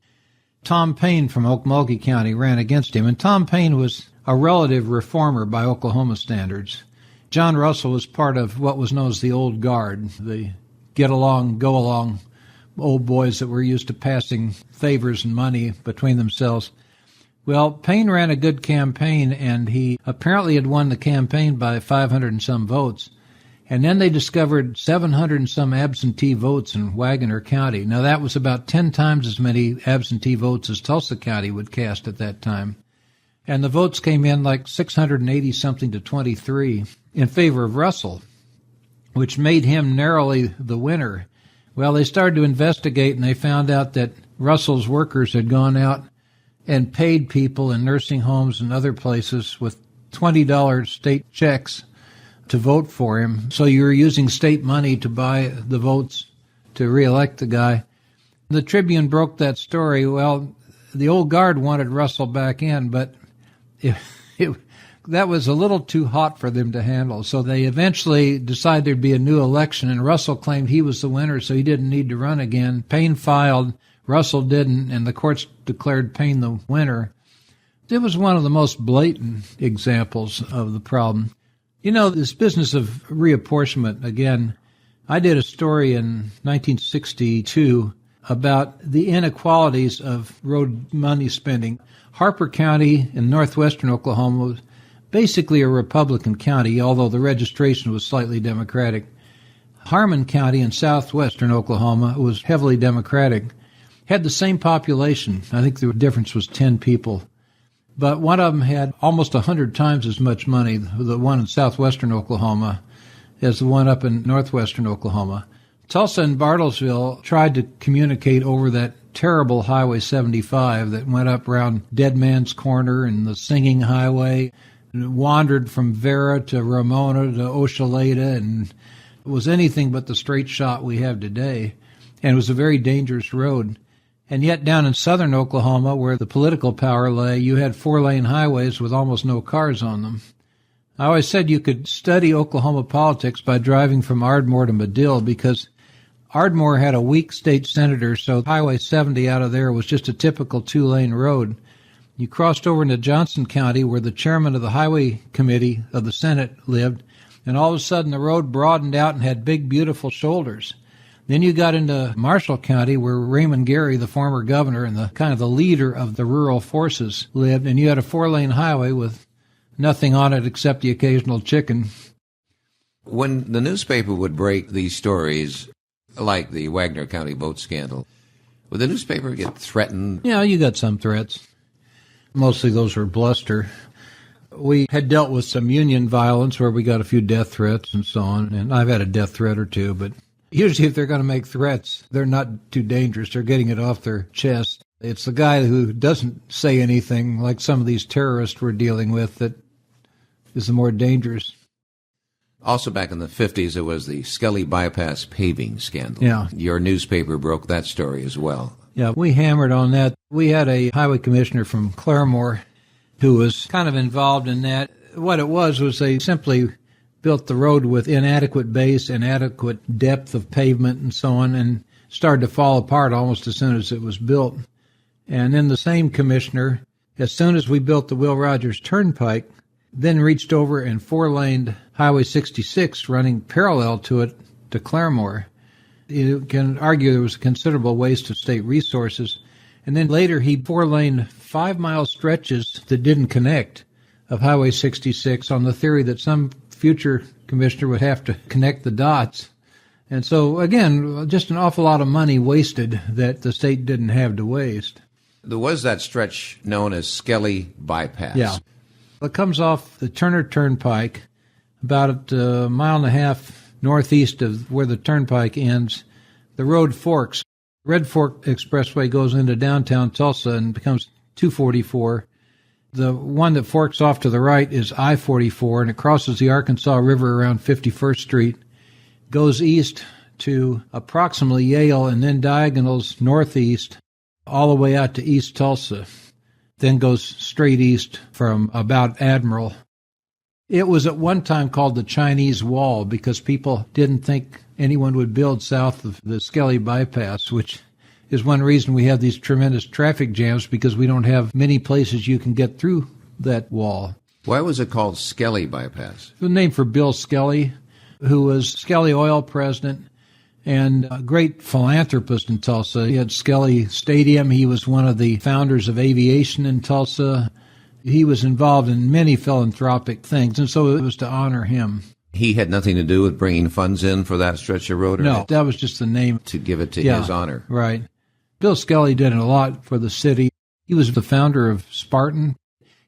Tom Paine from Okmulgee County ran against him, and Tom Paine was a relative reformer by Oklahoma standards. John Russell was part of what was known as the Old Guard, the get-along, go-along old boys that were used to passing favors and money between themselves. Well, Paine ran a good campaign, and he apparently had won the campaign by 500 and some votes. And then they discovered 700 and some absentee votes in Wagner County. Now, that was about 10 times as many absentee votes as Tulsa County would cast at that time. And the votes came in like 680-something to 23 in favor of Russell, which made him narrowly the winner. Well, they started to investigate, and they found out that Russell's workers had gone out and paid people in nursing homes and other places with $20 state checks to vote for him. So you were using state money to buy the votes to reelect the guy. The Tribune broke that story. Well, the old guard wanted Russell back in, but that was a little too hot for them to handle. So they eventually decided there'd be a new election, and Russell claimed he was the winner, so he didn't need to run again. Payne filed, Russell didn't, and the courts declared Payne the winner. It was one of the most blatant examples of the problem. You know, this business of reapportionment, again, I did a story in 1962 about the inequalities of road money spending. Harper County in northwestern Oklahoma was basically a Republican county, although the registration was slightly Democratic. Harmon County in southwestern Oklahoma was heavily Democratic. Had the same population. I think the difference was 10 people. But one of them had almost 100 times as much money, the one in southwestern Oklahoma, as the one up in northwestern Oklahoma. Tulsa and Bartlesville tried to communicate over that terrible Highway 75 that went up around Dead Man's Corner and the Singing Highway, and it wandered from Vera to Ramona to Oshaleta, and it was anything but the straight shot we have today. And it was a very dangerous road. And yet down in southern Oklahoma, where the political power lay, you had 4-lane highways with almost no cars on them. I always said you could study Oklahoma politics by driving from Ardmore to Medill, because Ardmore had a weak state senator, so Highway 70 out of there was just a typical 2-lane road. You crossed over into Johnson County, where the chairman of the Highway Committee of the Senate lived, and all of a sudden the road broadened out and had big, beautiful shoulders. Then you got into Marshall County, where Raymond Gary, the former governor and the kind of the leader of the rural forces, lived, and you had a 4-lane highway with nothing on it except the occasional chicken. When the newspaper would break these stories, like the Wagner County vote scandal, would the newspaper get threatened? Yeah, you got some threats. Mostly those were bluster. We had dealt with some union violence where we got a few death threats and so on, and I've had a death threat or two, but usually if they're going to make threats, they're not too dangerous. They're getting it off their chest. It's the guy who doesn't say anything, like some of these terrorists we're dealing with, that is the more dangerous. Also back in the 50s, it was the Skelly Bypass paving scandal. Yeah. Your newspaper broke that story as well. Yeah, we hammered on that. We had a highway commissioner from Claremore who was kind of involved in that. What it was they simply built the road with inadequate base, inadequate depth of pavement and so on, and started to fall apart almost as soon as it was built. And then the same commissioner, as soon as we built the Will Rogers Turnpike, then reached over and 4-laned Highway 66 running parallel to it to Claremore. You can argue there was a considerable waste of state resources. And then later he 4-laned 5-mile stretches that didn't connect of Highway 66 on the theory that some future commissioner would have to connect the dots. And so, again, just an awful lot of money wasted that the state didn't have to waste. There was that stretch known as Skelly Bypass. Yeah. It comes off the Turner Turnpike about a mile and a half northeast of where the turnpike ends. The road forks. Red Fork Expressway goes into downtown Tulsa and becomes 244. The one that forks off to the right is I-44, and it crosses the Arkansas River around 51st Street, goes east to approximately Yale, and then diagonals northeast all the way out to East Tulsa, then goes straight east from about Admiral. It was at one time called the Chinese Wall because people didn't think anyone would build south of the Skelly Bypass, which is one reason we have these tremendous traffic jams, because we don't have many places you can get through that wall. Why was it called Skelly Bypass? The name for Bill Skelly, who was Skelly Oil president and a great philanthropist in Tulsa. He had Skelly Stadium. He was one of the founders of aviation in Tulsa. He was involved in many philanthropic things, and so it was to honor him. He had nothing to do with bringing funds in for that stretch of road? No, that was just the name. To give it to his honor. Right. Bill Skelly did a lot for the city. He was the founder of Spartan.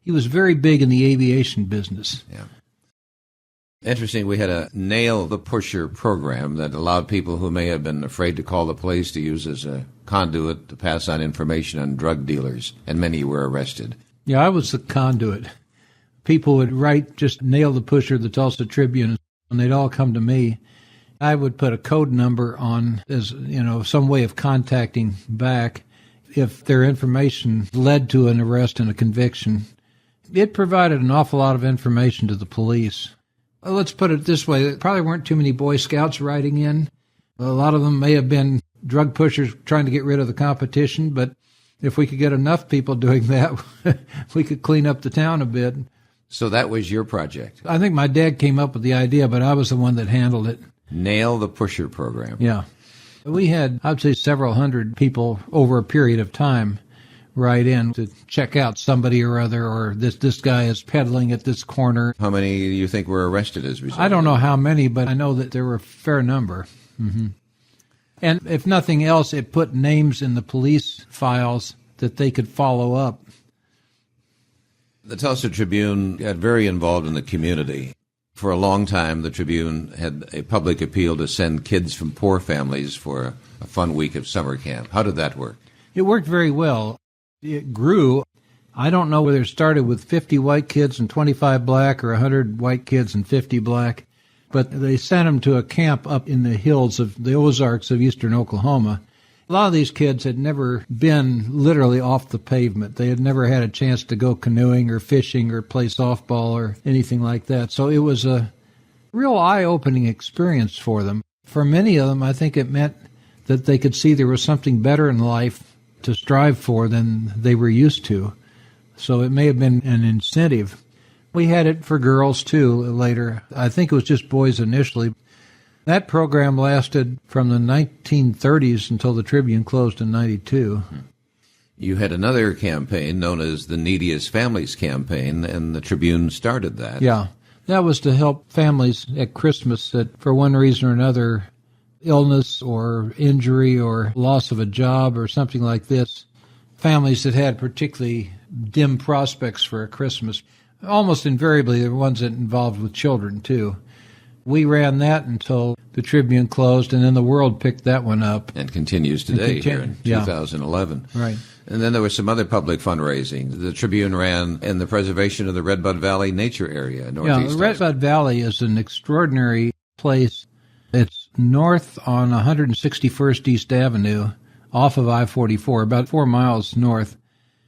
He was very big in the aviation business. Yeah. Interesting, we had a nail the pusher program that allowed people who may have been afraid to call the police to use as a conduit to pass on information on drug dealers, and many were arrested. Yeah, I was the conduit. People would write just nail the pusher, the Tulsa Tribune, and they'd all come to me. I would put a code number on as, some way of contacting back if their information led to an arrest and a conviction. It provided an awful lot of information to the police. Let's put it this way. There probably weren't too many Boy Scouts writing in. A lot of them may have been drug pushers trying to get rid of the competition, but if we could get enough people doing that, we could clean up the town a bit. So that was your project? I think my dad came up with the idea, but I was the one that handled it. Nail the pusher program. Yeah. We had, I'd say, several hundred people over a period of time write in to check out somebody or other, or this guy is peddling at this corner. How many do you think were arrested as a result? I don't know how many, but I know that there were a fair number. Mm-hmm. And if nothing else, it put names in the police files that they could follow up. The Tulsa Tribune got very involved in the community. For a long time, the Tribune had a public appeal to send kids from poor families for a fun week of summer camp. How did that work? It worked very well. It grew. I don't know whether it started with 50 white kids and 25 black or 100 white kids and 50 black, but they sent them to a camp up in the hills of the Ozarks of eastern Oklahoma. A lot of these kids had never been literally off the pavement. They had never had a chance to go canoeing or fishing or play softball or anything like that. So it was a real eye-opening experience for them. For many of them, I think it meant that they could see there was something better in life to strive for than they were used to. So it may have been an incentive. We had it for girls, too, later. I think it was just boys initially. That program lasted from the 1930s until the Tribune closed in 92. You had another campaign known as the Neediest Families Campaign, and the Tribune started that. Yeah. That was to help families at Christmas that, for one reason or another, illness or injury or loss of a job or something like this, families that had particularly dim prospects for a Christmas. Almost invariably, the ones that involved with children, too. We ran that until the Tribune closed, and then the World picked that one up. And continues today here in 2011. Right. And then there was some other public fundraising. The Tribune ran in the preservation of the Redbud Valley Nature Area, northeast. Yeah, Redbud Valley is an extraordinary place. It's north on 161st East Avenue, off of I-44, about 4 miles north.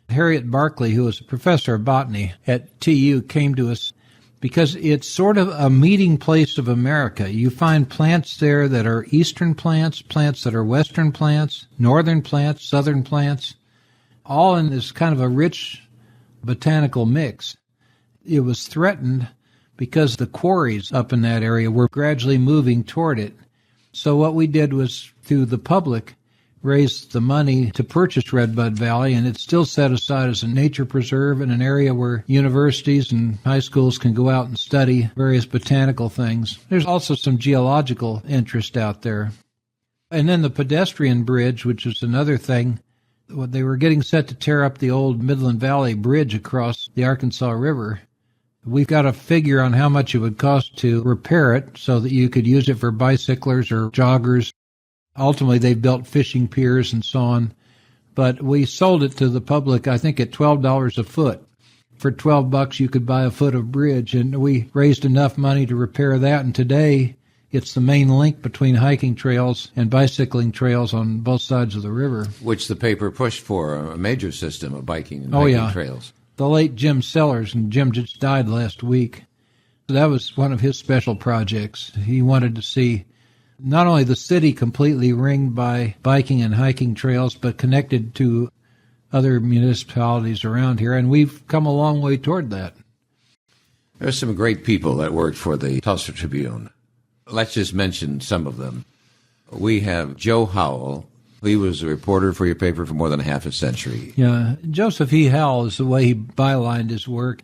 Harriet Barkley, who was a professor of botany at TU, came to us because it's sort of a meeting place of America. You find plants there that are eastern plants, plants that are western plants, northern plants, southern plants, all in this kind of a rich botanical mix. It was threatened because the quarries up in that area were gradually moving toward it. So what we did was, through the public, raise the money to purchase Redbud Valley, and it's still set aside as a nature preserve and an area where universities and high schools can go out and study various botanical things. There's also some geological interest out there. And then the pedestrian bridge, which is another thing. They were getting set to tear up the old Midland Valley Bridge across the Arkansas River. We've got a figure on how much it would cost to repair it so that you could use it for bicyclers or joggers. Ultimately, they built fishing piers and so on. But we sold it to the public, I think, at $12 a foot. For $12, you could buy a foot of bridge, and we raised enough money to repair that. And today, it's the main link between hiking trails and bicycling trails on both sides of the river. Which the paper pushed for, a major system of biking and hiking trails. The late Jim Sellers, and Jim just died last week. That was one of his special projects. He wanted to see not only the city completely ringed by biking and hiking trails, but connected to other municipalities around here, and we've come a long way toward that. There's some great people that worked for the Tulsa Tribune. Let's just mention some of them. We have Joe Howell. He was a reporter for your paper for more than half a century. Yeah, Joseph E. Howell is the way he bylined his work.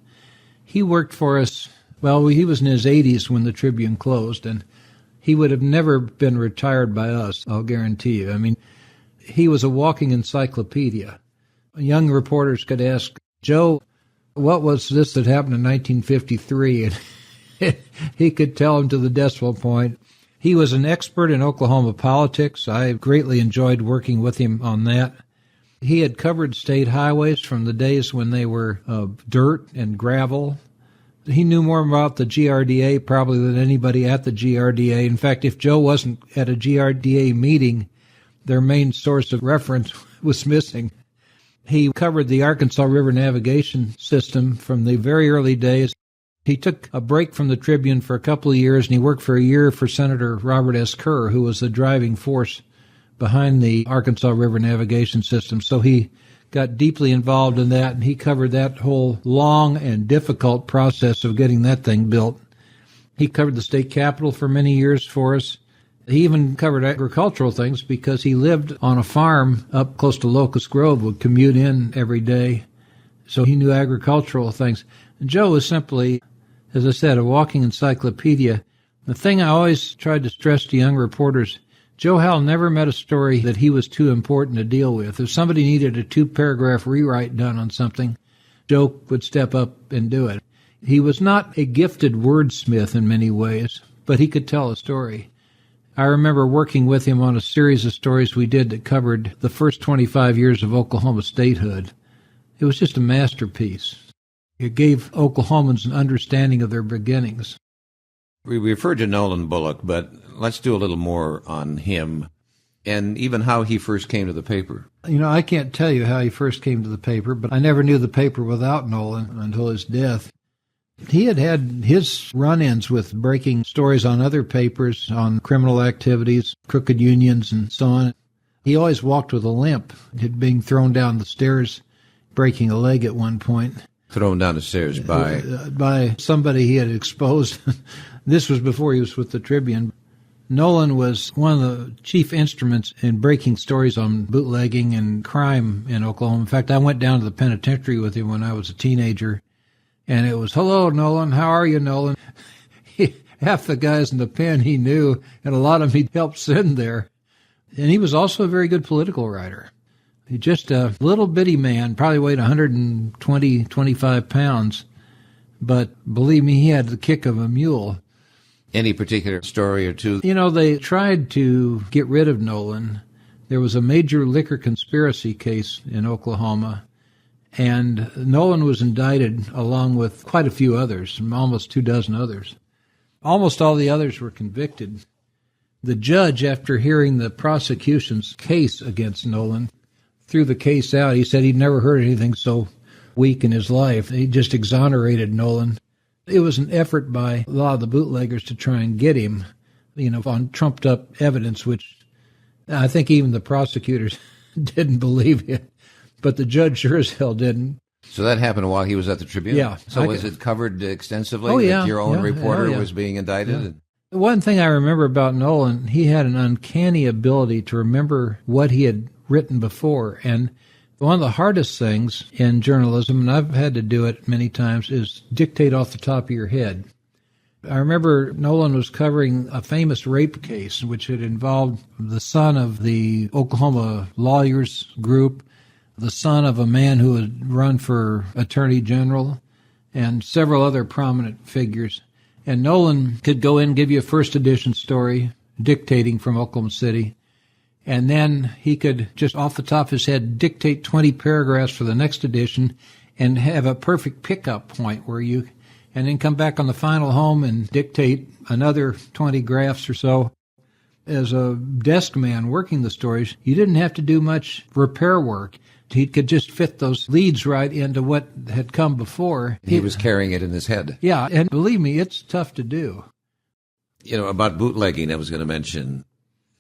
He worked for us, he was in his 80s when the Tribune closed, and he would have never been retired by us, I'll guarantee you. I mean, he was a walking encyclopedia. Young reporters could ask, Joe, what was this that happened in 1953? He could tell them to the decimal point. He was an expert in Oklahoma politics. I greatly enjoyed working with him on that. He had covered state highways from the days when they were dirt and gravel. He knew more about the GRDA probably than anybody at the GRDA. In fact, if Joe wasn't at a GRDA meeting, their main source of reference was missing. He covered the Arkansas River navigation system from the very early days. He took a break from the Tribune for a couple of years, and he worked for a year for Senator Robert S. Kerr, who was the driving force behind the Arkansas River navigation system. So he got deeply involved in that, and he covered that whole long and difficult process of getting that thing built. He covered the state capitol for many years for us. He even covered agricultural things because he lived on a farm up close to Locust Grove, would commute in every day. So he knew agricultural things. And Joe was simply, as I said, a walking encyclopedia. The thing I always tried to stress to young reporters, Joe Howell never met a story that he was too important to deal with. If somebody needed a 2-paragraph rewrite done on something, Joe would step up and do it. He was not a gifted wordsmith in many ways, but he could tell a story. I remember working with him on a series of stories we did that covered the first 25 years of Oklahoma statehood. It was just a masterpiece. It gave Oklahomans an understanding of their beginnings. We referred to Nolan Bullock, but let's do a little more on him and even how he first came to the paper. You know, I can't tell you how he first came to the paper, but I never knew the paper without Nolan until his death. He had his run-ins with breaking stories on other papers, on criminal activities, crooked unions, and so on. He always walked with a limp, being thrown down the stairs, breaking a leg at one point. Thrown down the stairs by somebody he had exposed. This was before he was with the Tribune. Nolan was one of the chief instruments in breaking stories on bootlegging and crime in Oklahoma. In fact, I went down to the penitentiary with him when I was a teenager, and it was, "Hello, Nolan. How are you, Nolan?" Half the guys in the pen he knew, and a lot of them he helped send there. And he was also a very good political writer. He's just a little bitty man, probably weighed 120, 25 pounds. But believe me, he had the kick of a mule. Any particular story or two? You know, they tried to get rid of Nolan. There was a major liquor conspiracy case in Oklahoma, and Nolan was indicted along with quite a few others, almost 24 others. Almost all the others were convicted. The judge, after hearing the prosecution's case against Nolan, threw the case out. He said he'd never heard anything so weak in his life. He just exonerated Nolan. It was an effort by a lot of the bootleggers to try and get him, on trumped-up evidence, which I think even the prosecutors didn't believe it. But the judge sure as hell didn't. So that happened while he was at the Tribune? Yeah. So was it covered extensively? Oh, yeah. That your own reporter yeah. was being indicted? Yeah. One thing I remember about Nolan, he had an uncanny ability to remember what he had written before. And one of the hardest things in journalism, and I've had to do it many times, is dictate off the top of your head. I remember Nolan was covering a famous rape case, which had involved the son of the Oklahoma lawyers group, the son of a man who had run for attorney general, and several other prominent figures. And Nolan could go in and give you a first edition story, dictating from Oklahoma City. And then he could just off the top of his head dictate 20 paragraphs for the next edition and have a perfect pickup point and then come back on the final home and dictate another 20 graphs or so. As a desk man working the stories, you didn't have to do much repair work. He could just fit those leads right into what had come before. He was carrying it in his head. Yeah, and believe me, it's tough to do. About bootlegging, I was going to mention,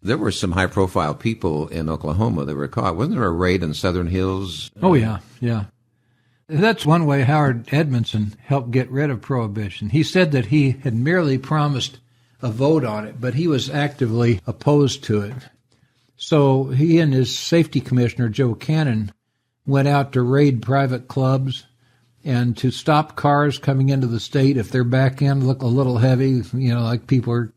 there were some high-profile people in Oklahoma that were caught. Wasn't there a raid in Southern Hills? Oh, yeah. That's one way Howard Edmondson helped get rid of Prohibition. He said that he had merely promised a vote on it, but he was actively opposed to it. So he and his safety commissioner, Joe Cannon, went out to raid private clubs and to stop cars coming into the state if their back end looked a little heavy, like people are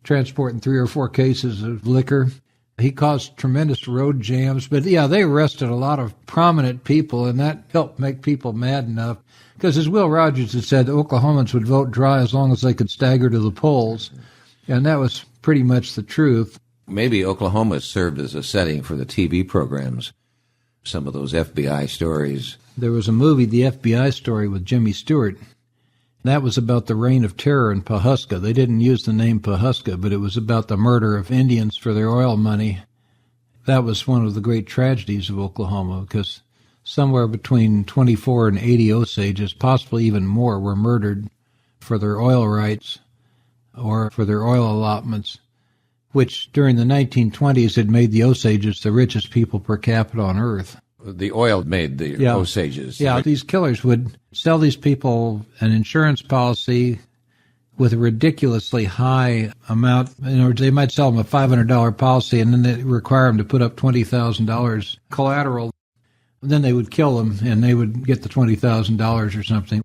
transporting 3 or 4 cases of liquor. He caused tremendous road jams. But, yeah, they arrested a lot of prominent people, and that helped make people mad enough. Because as Will Rogers had said, the Oklahomans would vote dry as long as they could stagger to the polls. And that was pretty much the truth. Maybe Oklahoma served as a setting for the TV programs, some of those FBI stories. There was a movie, The FBI Story, with Jimmy Stewart. That was about the reign of terror in Pawhuska. They didn't use the name Pawhuska, but it was about the murder of Indians for their oil money. That was one of the great tragedies of Oklahoma, because somewhere between 24 and 80 Osages, possibly even more, were murdered for their oil rights or for their oil allotments, which during the 1920s had made the Osages the richest people per capita on earth. The oil made the Osages. Yeah, right? These killers would sell these people an insurance policy with a ridiculously high amount. In other words, they might sell them a $500 policy, and then they require them to put up $20,000 collateral. Then they would kill them, and they would get the $20,000 or something.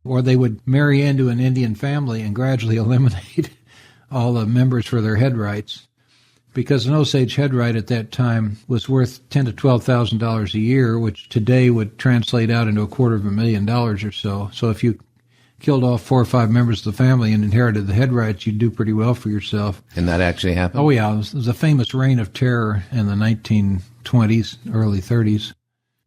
Or they would marry into an Indian family and gradually eliminate all the members for their head rights. Because an Osage head right at that time was worth $10,000 to $12,000 a year, which today would translate out into $250,000 or so. So if you killed off 4 or 5 members of the family and inherited the head rights, you'd do pretty well for yourself. And that actually happened? Oh, yeah. It was a famous reign of terror in the 1920s, early 30s.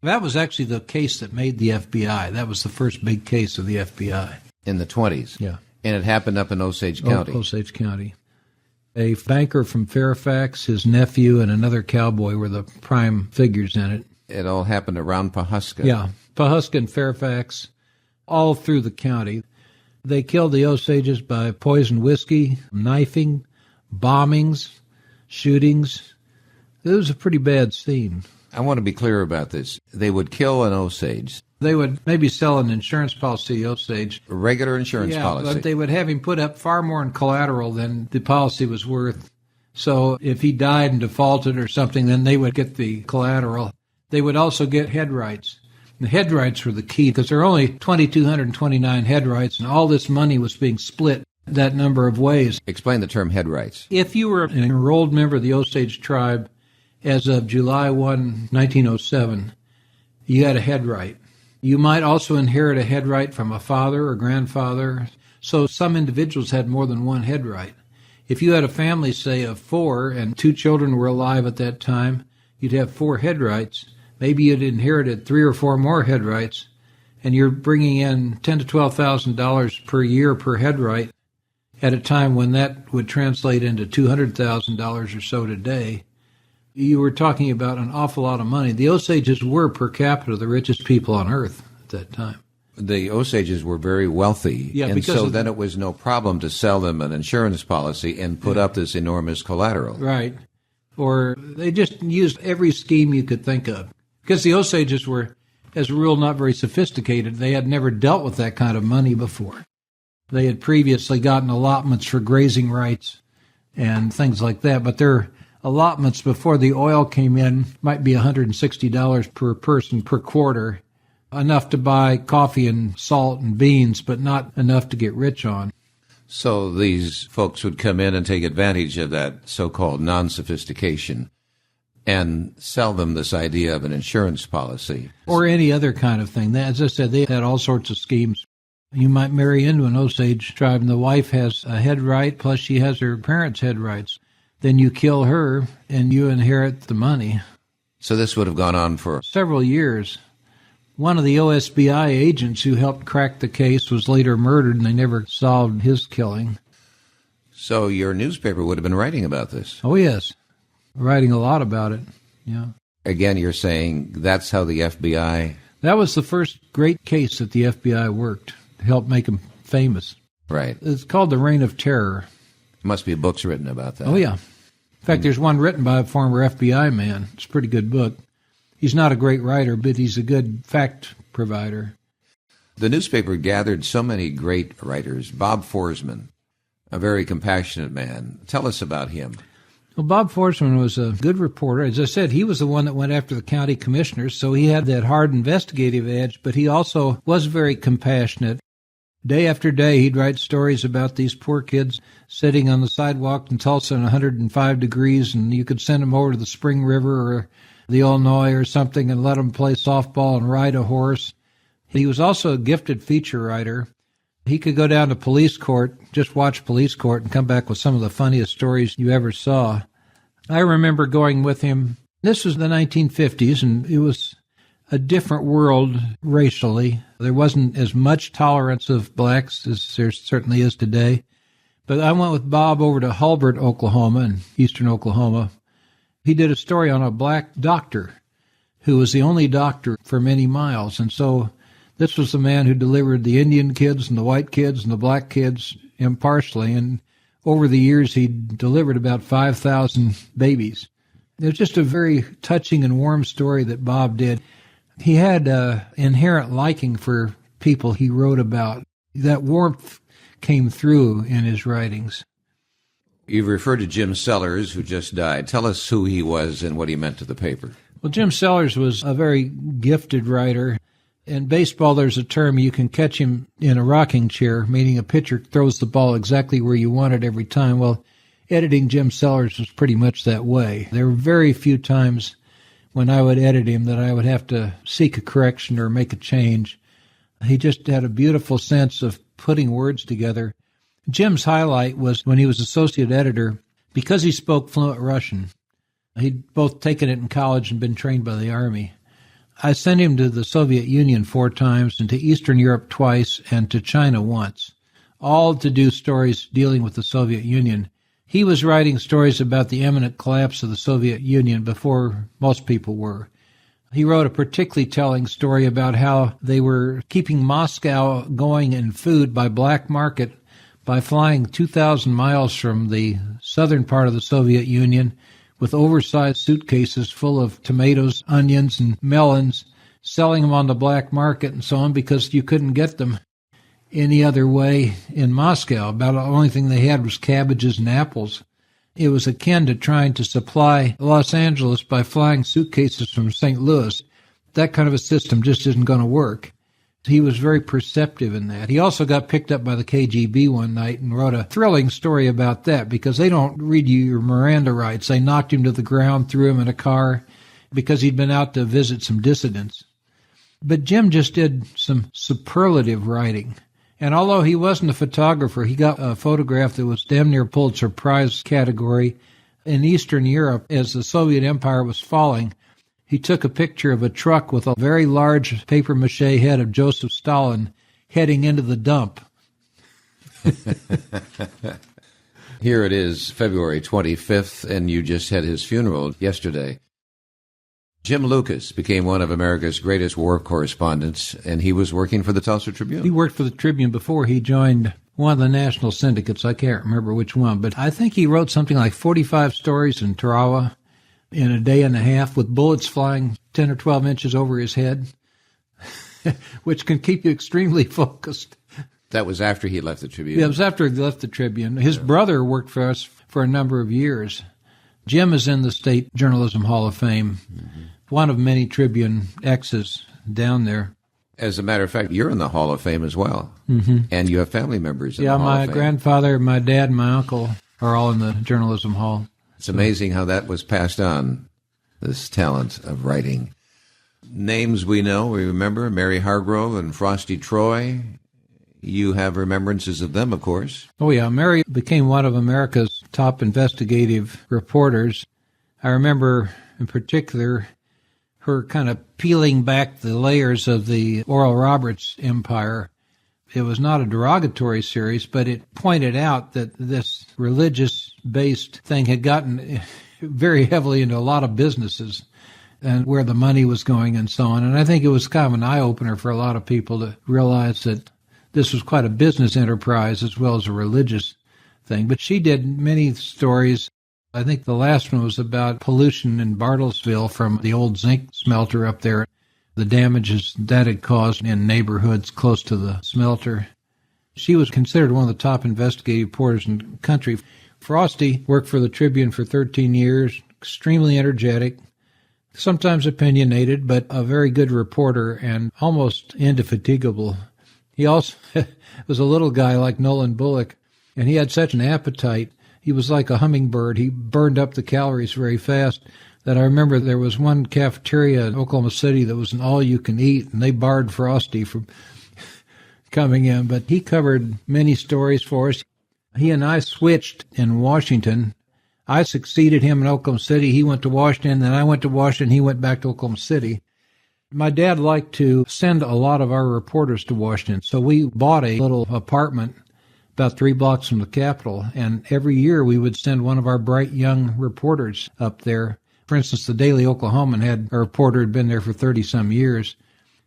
That was actually the case that made the FBI. That was the first big case of the FBI. In the 20s? Yeah. And it happened up in Osage County? Osage County. A banker from Fairfax, his nephew, and another cowboy were the prime figures in it. It all happened around Pawhuska? Yeah. Pawhuska and Fairfax, all through the county. They killed the Osages by poison whiskey, knifing, bombings, shootings. It was a pretty bad scene. I want to be clear about this. They would kill an Osage. They would maybe sell an insurance policy, Osage. A regular insurance policy. But they would have him put up far more in collateral than the policy was worth. So if he died and defaulted or something, then they would get the collateral. They would also get head rights. The head rights were the key, because there are only 2,229 head rights, and all this money was being split that number of ways. Explain the term head rights. If you were an enrolled member of the Osage tribe as of July 1, 1907, you had a head right. You might also inherit a head right from a father or grandfather. So some individuals had more than one head right. If you had a family, say, of 4 and 2 children were alive at that time, you'd have 4 head rights. Maybe you'd inherited 3 or 4 more head rights, and you're bringing in $10,000 to $12,000 per year per head right at a time when that would translate into $200,000 or so today. You were talking about an awful lot of money. The Osages were, per capita, the richest people on earth at that time. The Osages were very wealthy, yeah, and so then it was no problem to sell them an insurance policy and put up this enormous collateral. Right. Or they just used every scheme you could think of. Because the Osages were, as a rule, not very sophisticated. They had never dealt with that kind of money before. They had previously gotten allotments for grazing rights and things like that, but their allotments before the oil came in might be $160 per person per quarter, enough to buy coffee and salt and beans, but not enough to get rich on. So these folks would come in and take advantage of that so-called non-sophistication and sell them this idea of an insurance policy. Or any other kind of thing. As I said, they had all sorts of schemes. You might marry into an Osage tribe, and the wife has a head right, plus she has her parents' head rights. Then you kill her, and you inherit the money. So this would have gone on for several years. One of the OSBI agents who helped crack the case was later murdered, and they never solved his killing. So your newspaper would have been writing about this? Oh, yes. Writing a lot about it, yeah. Again, you're saying that's how the FBI... That was the first great case that the FBI worked to help make them famous. Right. It's called The Reign of Terror. Must be books written about that. Oh, yeah. In fact, there's one written by a former FBI man. It's a pretty good book. He's not a great writer, but he's a good fact provider. The newspaper gathered so many great writers. Bob Forsman, a very compassionate man. Tell us about him. Well, Bob Forsman was a good reporter. As I said, he was the one that went after the county commissioners, so he had that hard investigative edge, but he also was very compassionate. Day after day, he'd write stories about these poor kids sitting on the sidewalk in Tulsa in 105 degrees, and you could send them over to the Spring River or the Illinois or something and let them play softball and ride a horse. He was also a gifted feature writer. He could go down to police court, just watch police court, and come back with some of the funniest stories you ever saw. I remember going with him. This was the 1950s, and it was a different world racially. There wasn't as much tolerance of blacks as there certainly is today. But I went with Bob over to Hulbert, Oklahoma, in eastern Oklahoma. He did a story on a black doctor who was the only doctor for many miles. And so this was the man who delivered the Indian kids and the white kids and the black kids impartially. And over the years, he delivered about 5,000 babies. It was just a very touching and warm story that Bob did. He had an inherent liking for people he wrote about. That warmth came through in his writings. You've referred to Jim Sellers, who just died. Tell us who he was and what he meant to the paper. Well, Jim Sellers was a very gifted writer. In baseball, there's a term, you can catch him in a rocking chair, meaning a pitcher throws the ball exactly where you want it every time. Well, editing Jim Sellers was pretty much that way. There were very few times when I would edit him that I would have to seek a correction or make a change. He just had a beautiful sense of putting words together. Jim's highlight was when he was associate editor, because he spoke fluent Russian. He'd both taken it in college and been trained by the Army. I sent him to the Soviet Union 4 times and to Eastern Europe twice and to China once, all to do stories dealing with the Soviet Union. He was writing stories about the imminent collapse of the Soviet Union before most people were. He wrote a particularly telling story about how they were keeping Moscow going in food by black market by flying 2,000 miles from the southern part of the Soviet Union with oversized suitcases full of tomatoes, onions, and melons, selling them on the black market and so on because you couldn't get them any other way in Moscow. About the only thing they had was cabbages and apples. It was akin to trying to supply Los Angeles by flying suitcases from St. Louis. That kind of a system just isn't going to work. He was very perceptive in that. He also got picked up by the KGB one night and wrote a thrilling story about that because they don't read you your Miranda rights. They knocked him to the ground, threw him in a car because he'd been out to visit some dissidents. But Jim just did some superlative writing. And although he wasn't a photographer, he got a photograph that was damn near Pulitzer Prize category in Eastern Europe as the Soviet Empire was falling. He took a picture of a truck with a very large papier-mâché head of Joseph Stalin heading into the dump. Here it is, February 25th, and you just had his funeral yesterday. Jim Lucas became one of America's greatest war correspondents, and he was working for the Tulsa Tribune. He worked for the Tribune before he joined one of the national syndicates. I can't remember which one, but I think he wrote something like 45 stories in Tarawa in a day and a half with bullets flying 10 or 12 inches over his head, which can keep you extremely focused. That was after he left the Tribune? Yeah, it was after he left the Tribune. His brother worked for us for a number of years. Jim is in the State Journalism Hall of Fame, one of many Tribune exes down there. As a matter of fact, you're in the Hall of Fame as well, and you have family members in the Hall of Fame. Yeah, my grandfather, my dad, and my uncle are all in the Journalism Hall. It's amazing how that was passed on, this talent of writing. Names we know, we remember, Mary Hargrove and Frosty Troy. You have remembrances of them, of course. Oh, yeah. Mary became one of America's top investigative reporters. I remember, in particular, her kind of peeling back the layers of the Oral Roberts empire. It was not a derogatory series, but it pointed out that this religious-based thing had gotten very heavily into a lot of businesses and where the money was going and so on. And I think it was kind of an eye-opener for a lot of people to realize that this was quite a business enterprise as well as a religious thing. But she did many stories. I think the last one was about pollution in Bartlesville from the old zinc smelter up there, the damages that had caused in neighborhoods close to the smelter. She was considered one of the top investigative reporters in the country. Frosty worked for the Tribune for 13 years, extremely energetic, sometimes opinionated, but a very good reporter and almost indefatigable. He also was a little guy like Nolan Bullock, and he had such an appetite. he was like a hummingbird. He burned up the calories very fast. That I remember there was one cafeteria in Oklahoma City that was an all-you-can-eat, and they barred Frosty from coming in. But he covered many stories for us. He and I switched in Washington. I succeeded him in Oklahoma City. He went to Washington, then I went to Washington. He went back to Oklahoma City. My dad liked to send a lot of our reporters to Washington, so we bought a little apartment about 3 blocks from the Capitol, and every year we would send one of our bright young reporters up there. For instance, the Daily Oklahoman had a reporter who had been there for 30-some years.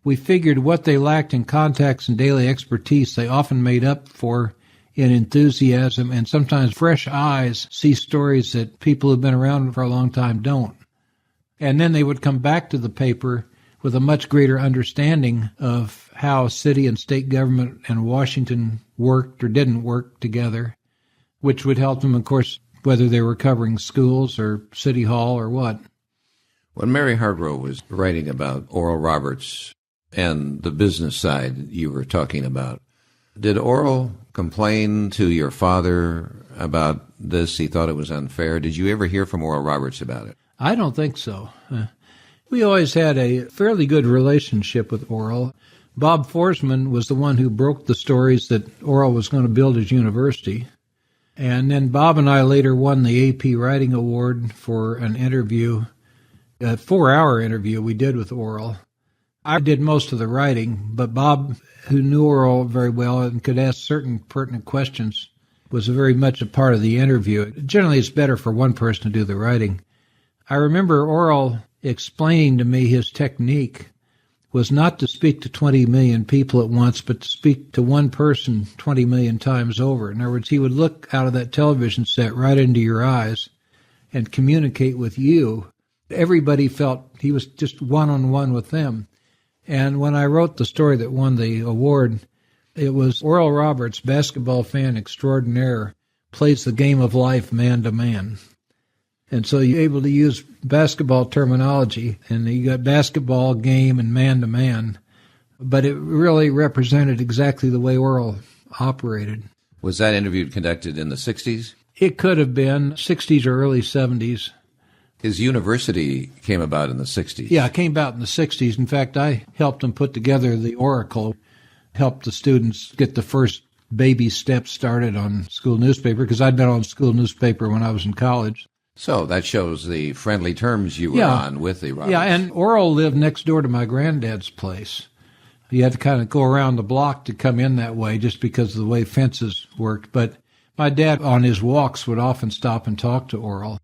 We figured what they lacked in contacts and daily expertise, they often made up for in enthusiasm, and sometimes fresh eyes see stories that people who've been around for a long time don't. And then they would come back to the paper with a much greater understanding of how city and state government and Washington worked or didn't work together, which would help them, of course, whether they were covering schools or City Hall or what. When Mary Hardrow was writing about Oral Roberts and the business side you were talking about, did Oral complain to your father about this? He thought it was unfair. Did you ever hear from Oral Roberts about it? I don't think so. We always had a fairly good relationship with Oral. Bob Forsman was the one who broke the stories that Oral was going to build his university. And then Bob and I later won the AP Writing Award for an interview, a 4-hour interview we did with Oral. I did most of the writing, but Bob, who knew Oral very well and could ask certain pertinent questions, was very much a part of the interview. Generally, it's better for one person to do the writing. I remember Oral explaining to me his technique was not to speak to 20 million people at once, but to speak to one person 20 million times over. In other words, he would look out of that television set right into your eyes and communicate with you. Everybody felt he was just one-on-one with them. And when I wrote the story that won the award, it was Oral Roberts, basketball fan extraordinaire, plays the game of life man to man. And so you're able to use basketball terminology, and you got basketball, game, and man-to-man. But it really represented exactly the way Oral operated. Was that interview conducted in the 60s? It could have been 60s or early 70s. His university came about in the 60s. Yeah, it came about in the 60s. In fact, I helped him put together the Oracle, helped the students get the first baby steps started on school newspaper, because I'd been on school newspaper when I was in college. So that shows the friendly terms you were on with the Roberts. Yeah, and Oral lived next door to my granddad's place. You had to kind of go around the block to come in that way just because of the way fences worked. But my dad, on his walks, would often stop and talk to Oral.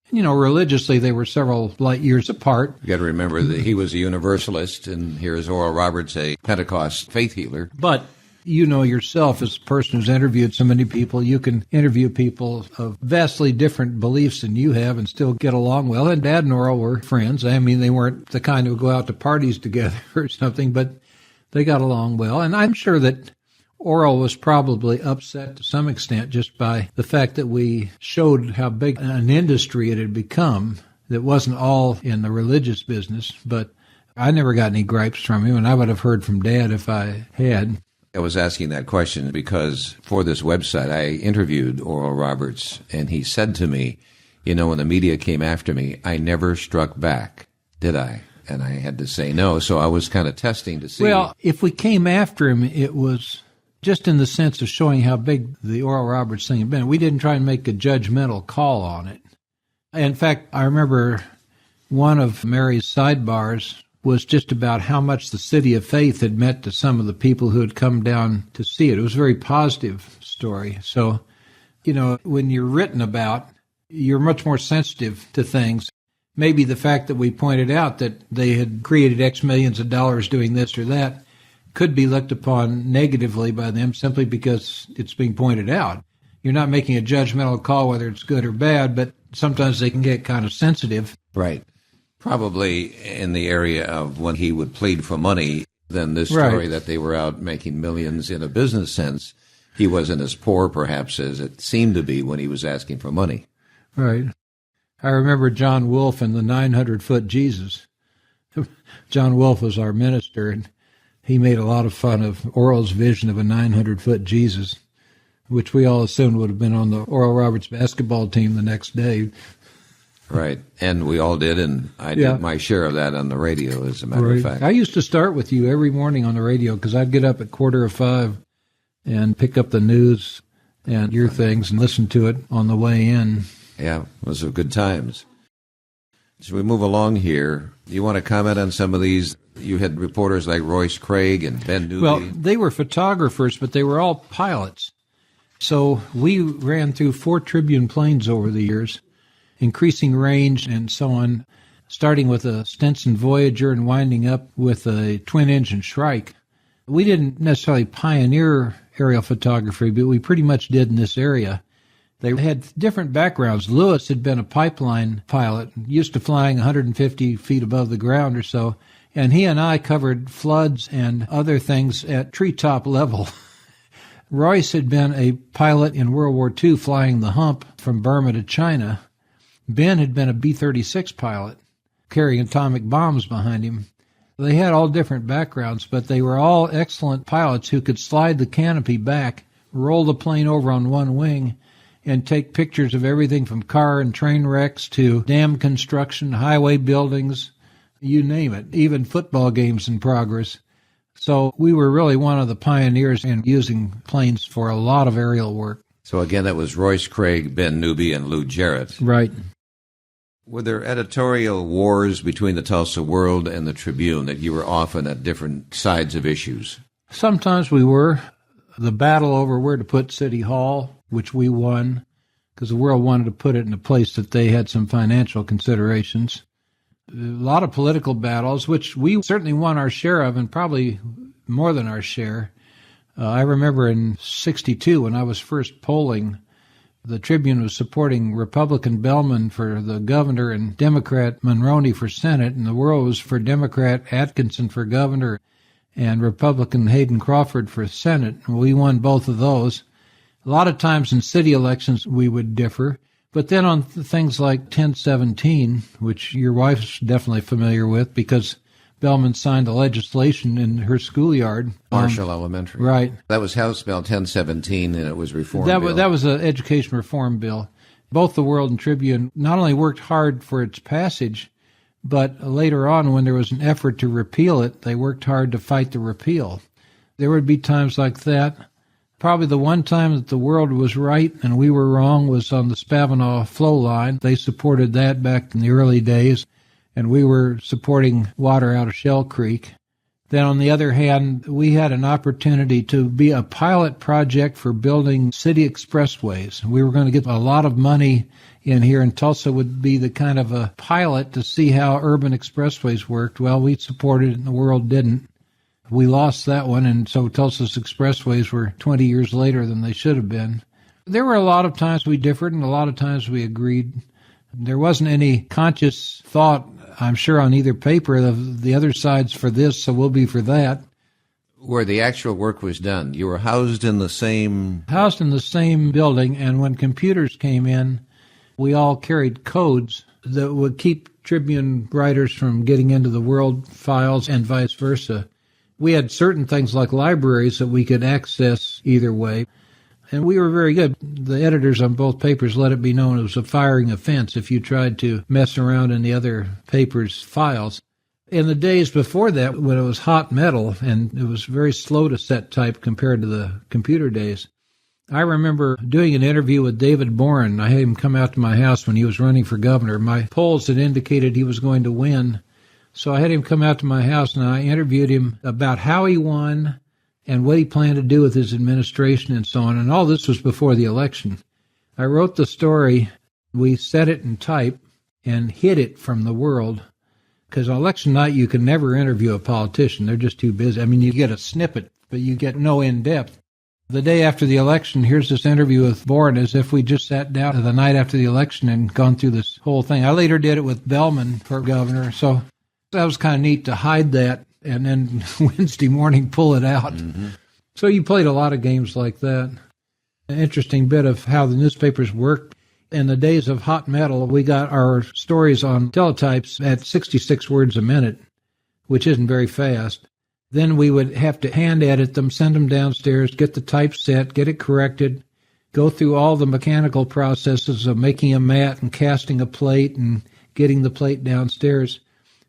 You know, religiously, they were several light years apart. You got to remember that he was a Universalist, and here's Oral Roberts, a Pentecost faith healer. But you know yourself, as a person who's interviewed so many people, you can interview people of vastly different beliefs than you have and still get along well. And Dad and Oral were friends. I mean, they weren't the kind who would go out to parties together or something, but they got along well. And I'm sure that Oral was probably upset to some extent just by the fact that we showed how big an industry it had become that wasn't all in the religious business. But I never got any gripes from him, and I would have heard from Dad if I had. I was asking that question because for this website, I interviewed Oral Roberts, and he said to me, you know, when the media came after me, I never struck back, did I? And I had to say no, so I was kind of testing to see. Well, if we came after him, it was just in the sense of showing how big the Oral Roberts thing had been. We didn't try and make a judgmental call on it. In fact, I remember one of Mary's sidebars was just about how much the City of Faith had meant to some of the people who had come down to see it. It was a very positive story. So, you know, when you're written about, you're much more sensitive to things. Maybe the fact that we pointed out that they had created X millions of dollars doing this or that could be looked upon negatively by them simply because it's being pointed out. You're not making a judgmental call whether it's good or bad, but sometimes they can get kind of sensitive. Right. Probably in the area of when he would plead for money, then this story that they were out making millions in a business sense, he wasn't as poor perhaps as it seemed to be when he was asking for money. Right. I remember John Wolfe and the 900-foot Jesus. John Wolfe was our minister, and he made a lot of fun of Oral's vision of a 900-foot Jesus. which we all assumed would have been on the Oral Roberts basketball team the next day. Right, and we all did, and I did my share of that on the radio, as a matter of fact. I used to start with you every morning on the radio because I'd get up at 4:45 and pick up the news and your things and listen to it on the way in. Yeah, those were good times. So we move along here. Do you want to comment on some of these? You had reporters like Royce Craig and Ben Newby. Well, they were photographers, but they were all pilots. So we ran through 4 Tribune planes over the years, increasing range and so on, starting with a Stinson Voyager and winding up with a twin-engine Shrike. We didn't necessarily pioneer aerial photography, but we pretty much did in this area. They had different backgrounds. Lewis had been a pipeline pilot, used to flying 150 feet above the ground or so, and he and I covered floods and other things at treetop level. Royce had been a pilot in World War II flying the hump from Burma to China. Ben had been a B-36 pilot, carrying atomic bombs behind him. They had all different backgrounds, but they were all excellent pilots who could slide the canopy back, roll the plane over on one wing, and take pictures of everything from car and train wrecks to dam construction, highway buildings, you name it, even football games in progress. So we were really one of the pioneers in using planes for a lot of aerial work. So again, that was Royce Craig, Ben Newby, and Lou Jarrett. Right. Were there editorial wars between the Tulsa World and the Tribune that you were often at different sides of issues? Sometimes we were. The battle over where to put City Hall, which we won, because the World wanted to put it in a place that they had some financial considerations. A lot of political battles, which we certainly won our share of, and probably more than our share. I remember in '62 when I was first polling, the Tribune was supporting Republican Bellman for the governor and Democrat Monroney for Senate, and the World was for Democrat Atkinson for governor and Republican Hayden Crawford for Senate. We won both of those. A lot of times in city elections we would differ, but then on things like 1017, which your wife's definitely familiar with because Bellman signed the legislation in her schoolyard. Marshall Elementary. Right. That was House Bill 1017, and it was reform bill. That was an education reform bill. Both the World and Tribune not only worked hard for its passage, but later on when there was an effort to repeal it, they worked hard to fight the repeal. There would be times like that. Probably the one time that the World was right and we were wrong was on the Spavinaw flow line. They supported that back in the early days, and we were supporting water out of Shell Creek. Then on the other hand, we had an opportunity to be a pilot project for building city expressways. We were going to get a lot of money in here, and Tulsa would be the kind of a pilot to see how urban expressways worked. Well, we supported it and the World didn't. We lost that one, and so Tulsa's expressways were 20 years later than they should have been. There were a lot of times we differed and a lot of times we agreed. There wasn't any conscious thought, I'm sure, on either paper of the other side's for this, so we'll be for that. Where the actual work was done, you were housed in the same... Housed in the same building, and when computers came in, we all carried codes that would keep Tribune writers from getting into the World files and vice versa. We had certain things like libraries that we could access either way, and we were very good. The editors on both papers let it be known it was a firing offense if you tried to mess around in the other paper's files. In the days before that, when it was hot metal and it was very slow to set type compared to the computer days, I remember doing an interview with David Boren. I had him come out to my house when he was running for governor. My polls had indicated he was going to win. So I had him come out to my house, and I interviewed him about how he won and what he planned to do with his administration and so on. And all this was before the election. I wrote the story. We set it in type and hid it from the World, because on election night you can never interview a politician. They're just too busy. I mean, you get a snippet, but you get no in-depth. The day after the election, here's this interview with Boren as if we just sat down the night after the election and gone through this whole thing. I later did it with Bellman for governor, so that was kind of neat to hide that and then Wednesday morning pull it out. Mm-hmm. So you played a lot of games like that. An interesting bit of how the newspapers worked. In the days of hot metal, we got our stories on teletypes at 66 words a minute, which isn't very fast. Then we would have to hand edit them, send them downstairs, get the type set, get it corrected, go through all the mechanical processes of making a mat and casting a plate and getting the plate downstairs.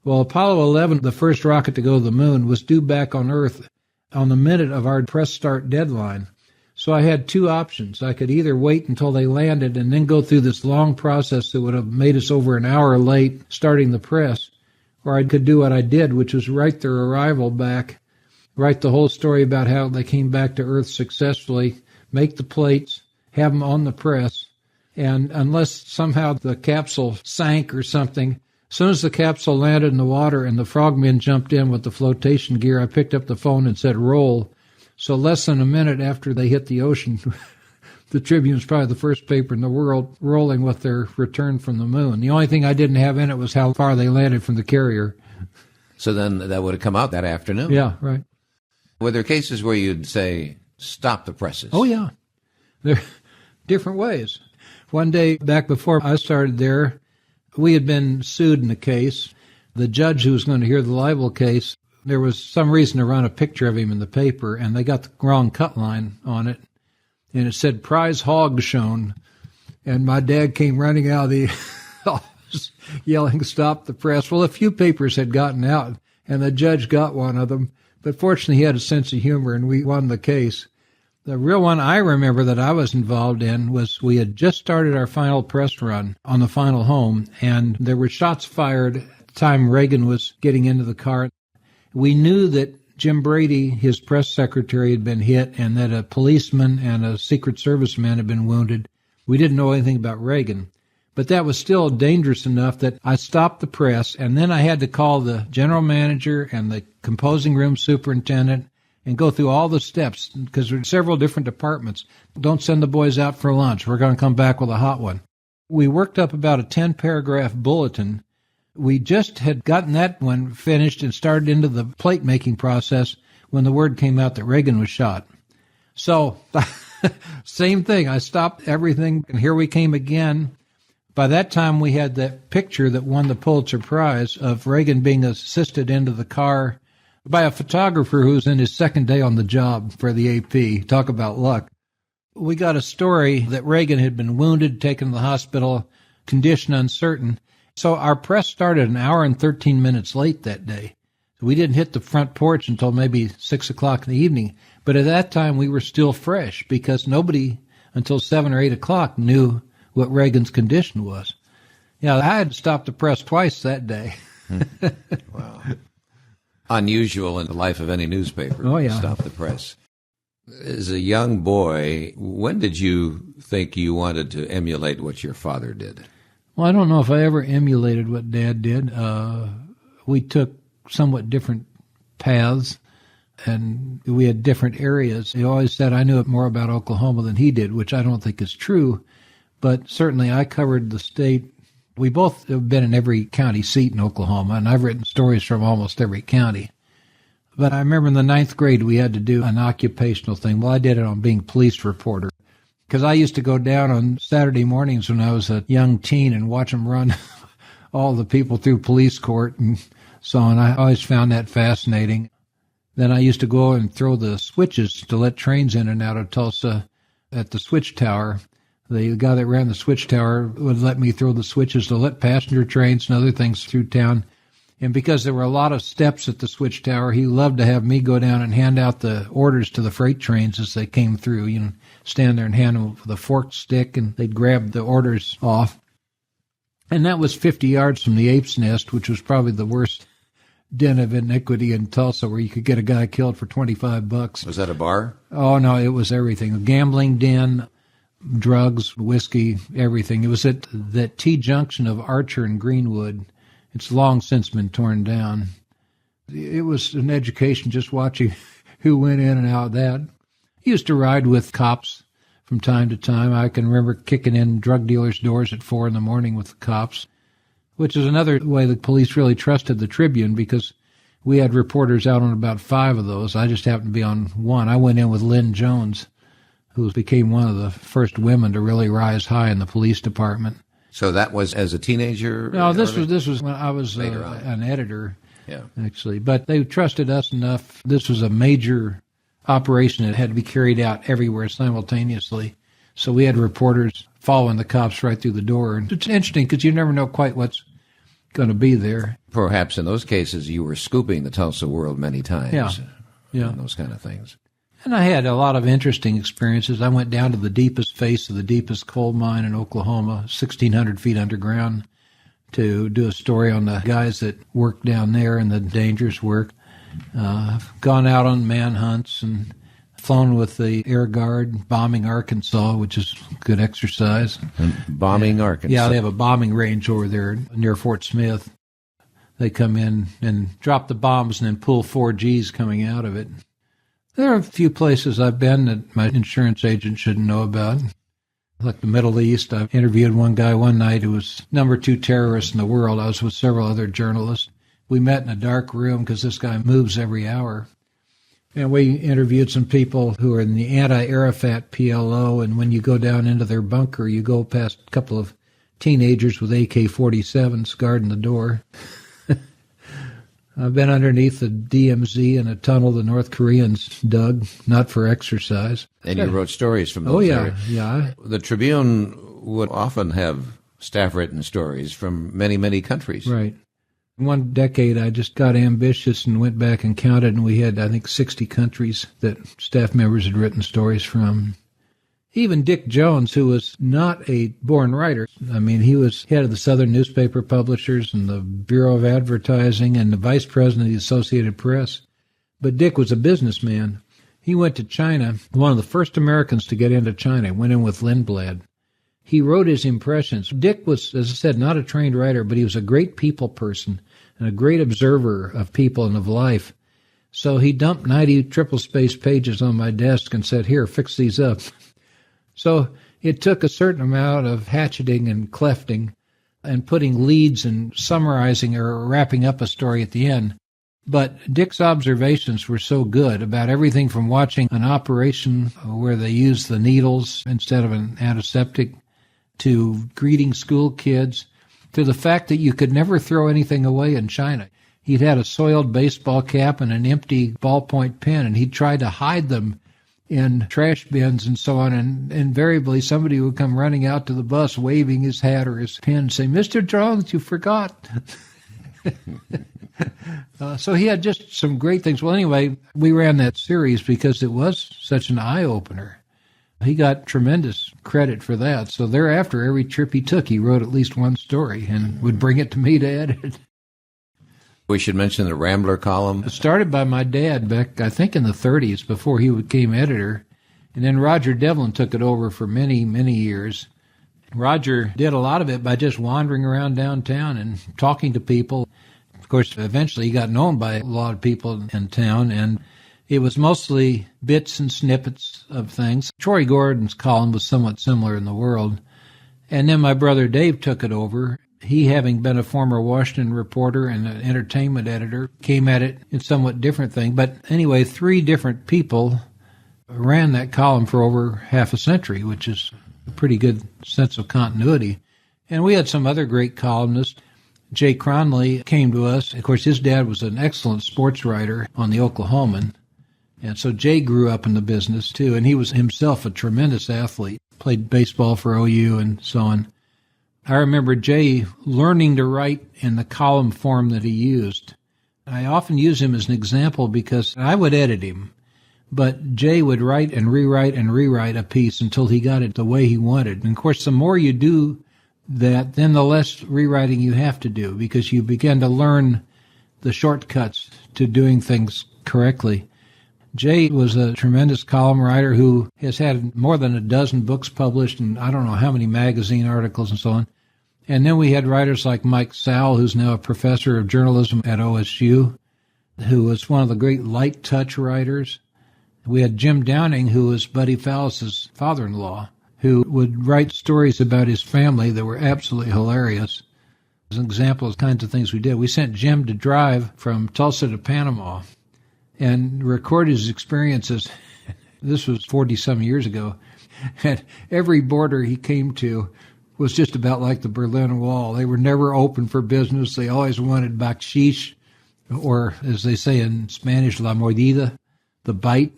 Well, Apollo 11, the first rocket to go to the moon, was due back on Earth on the minute of our press start deadline. So I had two options. I could either wait until they landed and then go through this long process that would have made us over an hour late starting the press, or I could do what I did, which was write their arrival back, write the whole story about how they came back to Earth successfully, make the plates, have them on the press, and unless somehow the capsule sank or something, as soon as the capsule landed in the water and the frogmen jumped in with the flotation gear, I picked up the phone and said, roll. So less than a minute after they hit the ocean, the Tribune's probably the first paper in the world rolling with their return from the moon. The only thing I didn't have in it was how far they landed from the carrier. So then that would have come out that afternoon. Yeah, right. Were there cases where you'd say, stop the presses? Oh, yeah. There are different ways. One day back before I started there, we had been sued in a case. The judge who was going to hear the libel case, there was some reason to run a picture of him in the paper, and they got the wrong cut line on it, and it said prize hog shown. And my dad came running out of the office yelling, stop the press. Well, a few papers had gotten out, and the judge got one of them. But fortunately, he had a sense of humor, and we won the case. The real one I remember that I was involved in was we had just started our final press run on the final home, and there were shots fired at the time Reagan was getting into the car. We knew that Jim Brady, his press secretary, had been hit, and that a policeman and a Secret Service man had been wounded. We didn't know anything about Reagan. But that was still dangerous enough that I stopped the press, and then I had to call the general manager and the composing room superintendent and go through all the steps, because there are several different departments. Don't send the boys out for lunch. We're going to come back with a hot one. We worked up about a 10-paragraph bulletin. We just had gotten that one finished and started into the plate-making process when the word came out that Reagan was shot. So, same thing. I stopped everything, and here we came again. By that time, we had that picture that won the Pulitzer Prize of Reagan being assisted into the car by a photographer who was in his second day on the job for the AP. Talk about luck. We got a story that Reagan had been wounded, taken to the hospital, condition uncertain. So our press started an hour and 13 minutes late that day. We didn't hit the front porch until maybe 6 o'clock in the evening. But at that time, we were still fresh because nobody until 7 or 8 o'clock knew what Reagan's condition was. Yeah, I had to stop the press twice that day. Wow. Unusual in the life of any newspaper. Oh, yeah. Stop the press. As a young boy, when did you think you wanted to emulate what your father did? Well, I don't know if I ever emulated what Dad did. We took somewhat different paths, and we had different areas. He always said I knew more about Oklahoma than he did, which I don't think is true. But certainly I covered the state. We both have been in every county seat in Oklahoma, and I've written stories from almost every county. But I remember in the 9th grade we had to do an occupational thing. Well, I did it on being police reporter, because I used to go down on Saturday mornings when I was a young teen and watch them run all the people through police court and so on. I always found that fascinating. Then I used to go and throw the switches to let trains in and out of Tulsa at the switch tower. The guy that ran the switch tower would let me throw the switches to let passenger trains and other things through town. And because there were a lot of steps at the switch tower, he loved to have me go down and hand out the orders to the freight trains as they came through. You know, stand there and hand them with a forked stick, and they'd grab the orders off. And that was 50 yards from the Ape's Nest, which was probably the worst den of iniquity in Tulsa, where you could get a guy killed for $25. Was that a bar? Oh, no, it was everything. A gambling den, drugs, whiskey, everything. It was at that T-junction of Archer and Greenwood. It's long since been torn down. It was an education just watching who went in and out of that. I used to ride with cops from time to time. I can remember kicking in drug dealers' doors at 4 a.m. with the cops, which is another way the police really trusted the Tribune, because we had reporters out on about 5 of those. I just happened to be on one. I went in with Lynn Jones, who became one of the first women to really rise high in the police department. So that was as a teenager? No, this was when I was an editor, actually. But they trusted us enough. This was a major operation that had to be carried out everywhere simultaneously. So we had reporters following the cops right through the door. And it's interesting because you never know quite what's going to be there. Perhaps in those cases you were scooping the Tulsa world many times. Yeah. And those kind of things. And I had a lot of interesting experiences. I went down to the deepest face of the deepest coal mine in Oklahoma, 1,600 feet underground, to do a story on the guys that work down there and the dangerous work. I've gone out on manhunts and flown with the Air Guard, bombing Arkansas, which is good exercise. And bombing Arkansas? Yeah, they have a bombing range over there near Fort Smith. They come in and drop the bombs and then pull 4Gs coming out of it. There are a few places I've been that my insurance agent shouldn't know about. Like the Middle East. I interviewed one guy one night who was number 2 terrorist in the world. I was with several other journalists. We met in a dark room because this guy moves every hour. And we interviewed some people who are in the anti-Arafat PLO, and when you go down into their bunker, you go past a couple of teenagers with AK-47s guarding the door. I've been underneath the DMZ in a tunnel the North Koreans dug, not for exercise. And you wrote stories from those areas. Yeah. The Tribune would often have staff-written stories from many, many countries. Right. One decade, I just got ambitious and went back and counted, and we had, I think, 60 countries that staff members had written stories from. Even Dick Jones, who was not a born writer, I mean, he was head of the Southern Newspaper Publishers and the Bureau of Advertising and the vice president of the Associated Press. But Dick was a businessman. He went to China, one of the first Americans to get into China, went in with Lindblad. He wrote his impressions. Dick was, as I said, not a trained writer, but he was a great people person and a great observer of people and of life. So he dumped 90 triple-spaced pages on my desk and said, "Here, fix these up." So it took a certain amount of hatcheting and clefting and putting leads and summarizing or wrapping up a story at the end. But Dick's observations were so good about everything from watching an operation where they used the needles instead of an antiseptic, to greeting school kids, to the fact that you could never throw anything away in China. He'd had a soiled baseball cap and an empty ballpoint pen, and he'd tried to hide them in trash bins and so on, and invariably somebody would come running out to the bus waving his hat or his pen and say, "Mr. Jones, you forgot." So he had just some great things. Well, anyway, we ran that series because it was such an eye-opener. He got tremendous credit for that. So thereafter, every trip he took, he wrote at least one story and would bring it to me to edit. We should mention the Rambler column. It started by my dad back, I think, in the 30s before he became editor. And then Roger Devlin took it over for many, many years. Roger did a lot of it by just wandering around downtown and talking to people. Of course, eventually he got known by a lot of people in town, and it was mostly bits and snippets of things. Troy Gordon's column was somewhat similar in the world. And then my brother Dave took it over. He, having been a former Washington reporter and an entertainment editor, came at it in a somewhat different thing. But anyway, 3 different people ran that column for over half a century, which is a pretty good sense of continuity. And we had some other great columnists. Jay Cronley came to us. Of course, his dad was an excellent sports writer on the Oklahoman. And so Jay grew up in the business, too, and he was himself a tremendous athlete, played baseball for OU and so on. I remember Jay learning to write in the column form that he used. I often use him as an example because I would edit him, but Jay would write and rewrite a piece until he got it the way he wanted. And, of course, the more you do that, then the less rewriting you have to do because you begin to learn the shortcuts to doing things correctly. Jay was a tremendous column writer who has had more than a dozen books published and I don't know how many magazine articles and so on. And then we had writers like Mike Sowell, who's now a professor of journalism at OSU, who was one of the great light touch writers. We had Jim Downing, who was Buddy Fallis's father-in-law, who would write stories about his family that were absolutely hilarious. As an example of the kinds of things we did, we sent Jim to drive from Tulsa to Panama and record his experiences. This was 40-some years ago. And every border he came to was just about like the Berlin Wall. They were never open for business. They always wanted bakshish, or as they say in Spanish, la mordida, the bite.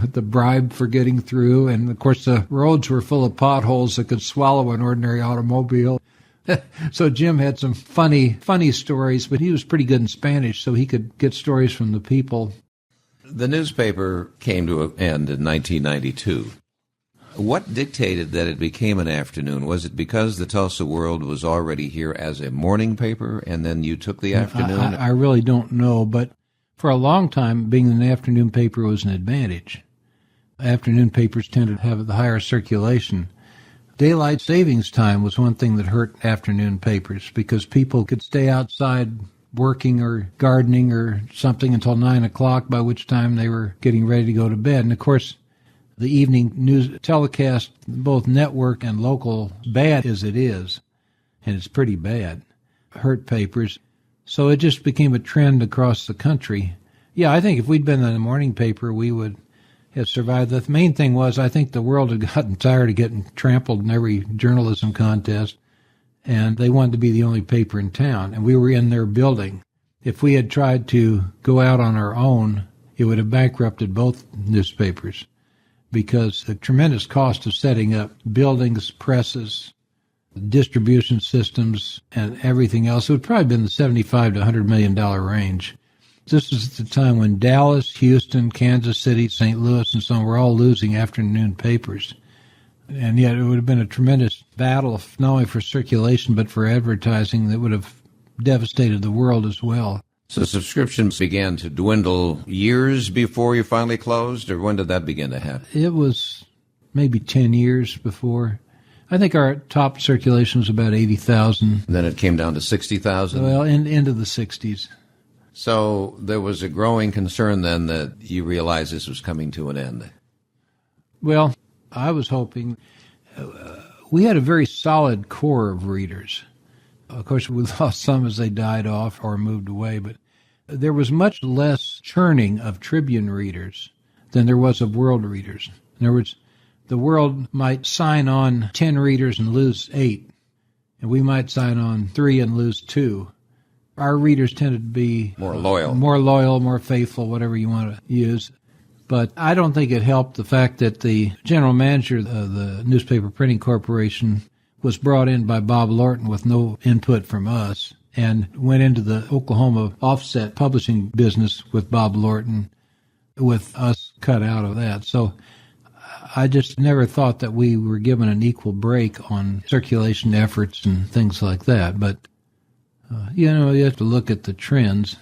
the bribe for getting through. And, of course, the roads were full of potholes that could swallow an ordinary automobile. So Jim had some funny stories, but he was pretty good in Spanish, so he could get stories from the people. The newspaper came to an end in 1992. What dictated that it became an afternoon? Was it because the Tulsa World was already here as a morning paper, and then you took the afternoon? I really don't know, but for a long time, being an afternoon paper was an advantage. Afternoon papers tended to have the higher circulation. Daylight savings time was one thing that hurt afternoon papers because people could stay outside working or gardening or something until 9 o'clock, by which time they were getting ready to go to bed. And, of course, the evening news telecast, both network and local, bad as it is, and it's pretty bad, hurt papers. So it just became a trend across the country. Yeah, I think if we'd been in the morning paper, we would have survived. The main thing was I think the world had gotten tired of getting trampled in every journalism contest, and they wanted to be the only paper in town, and we were in their building. If we had tried to go out on our own, it would have bankrupted both newspapers because the tremendous cost of setting up buildings, presses, distribution systems, and everything else, it would probably have been the $75 to $100 million range. This was at the time when Dallas, Houston, Kansas City, St. Louis, and so on were all losing afternoon papers. And yet it would have been a tremendous battle, not only for circulation, but for advertising that would have devastated the world as well. So subscriptions began to dwindle years before you finally closed, or when did that begin to happen? It was maybe 10 years before. I think our top circulation was about 80,000. Then it came down to 60,000? Well, into the 60s. So there was a growing concern then that you realized this was coming to an end. Well, I was hoping. We had a very solid core of readers. Of course, we lost some as they died off or moved away, but there was much less churning of Tribune readers than there was of World readers. In other words, the World might sign on 10 readers and lose 8, and we might sign on 3 and lose 2. Our readers tended to be more loyal, more faithful, whatever you want to use. But I don't think it helped the fact that the general manager of the Newspaper Printing Corporation was brought in by Bob Lorton with no input from us and went into the Oklahoma offset publishing business with Bob Lorton, with us cut out of that. So I just never thought that we were given an equal break on circulation efforts and things like that. But you have to look at the trends.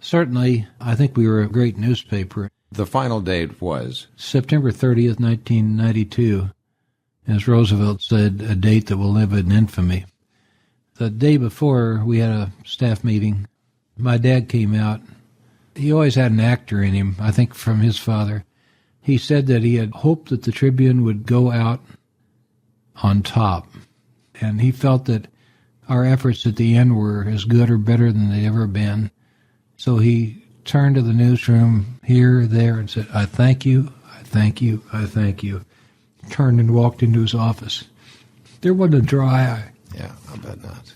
Certainly, I think we were a great newspaper. The final date was? September 30th, 1992. As Roosevelt said, a date that will live in infamy. The day before, we had a staff meeting. My dad came out. He always had an actor in him, I think from his father. He said that he had hoped that the Tribune would go out on top. And he felt that our efforts at the end were as good or better than they'd ever been. So he turned to the newsroom here, there, and said, I thank you, I thank you, I thank you. Turned and walked into his office. There wasn't a dry eye. Yeah, I bet not.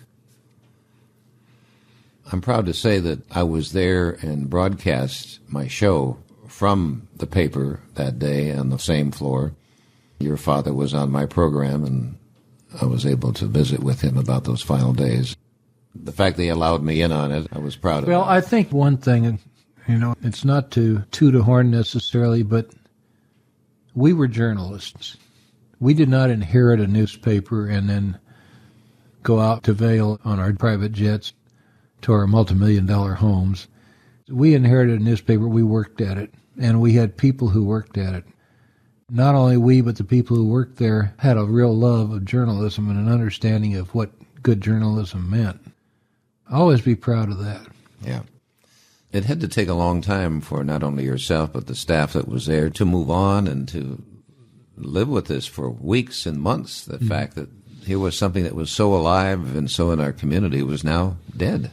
I'm proud to say that I was there and broadcast my show from the paper that day on the same floor. Your father was on my program, and I was able to visit with him about those final days. The fact that he allowed me in on it, I was proud of. Well, I think one thing, it's not to toot a horn necessarily, but we were journalists. We did not inherit a newspaper and then go out to Vail on our private jets to our multi-million-dollar homes. We inherited a newspaper, we worked at it, and we had people who worked at it. Not only we, but the people who worked there had a real love of journalism and an understanding of what good journalism meant. I'll always be proud of that. Yeah. It had to take a long time for not only yourself, but the staff that was there to move on and to live with this for weeks and months. The fact that here was something that was so alive and so in our community was now dead.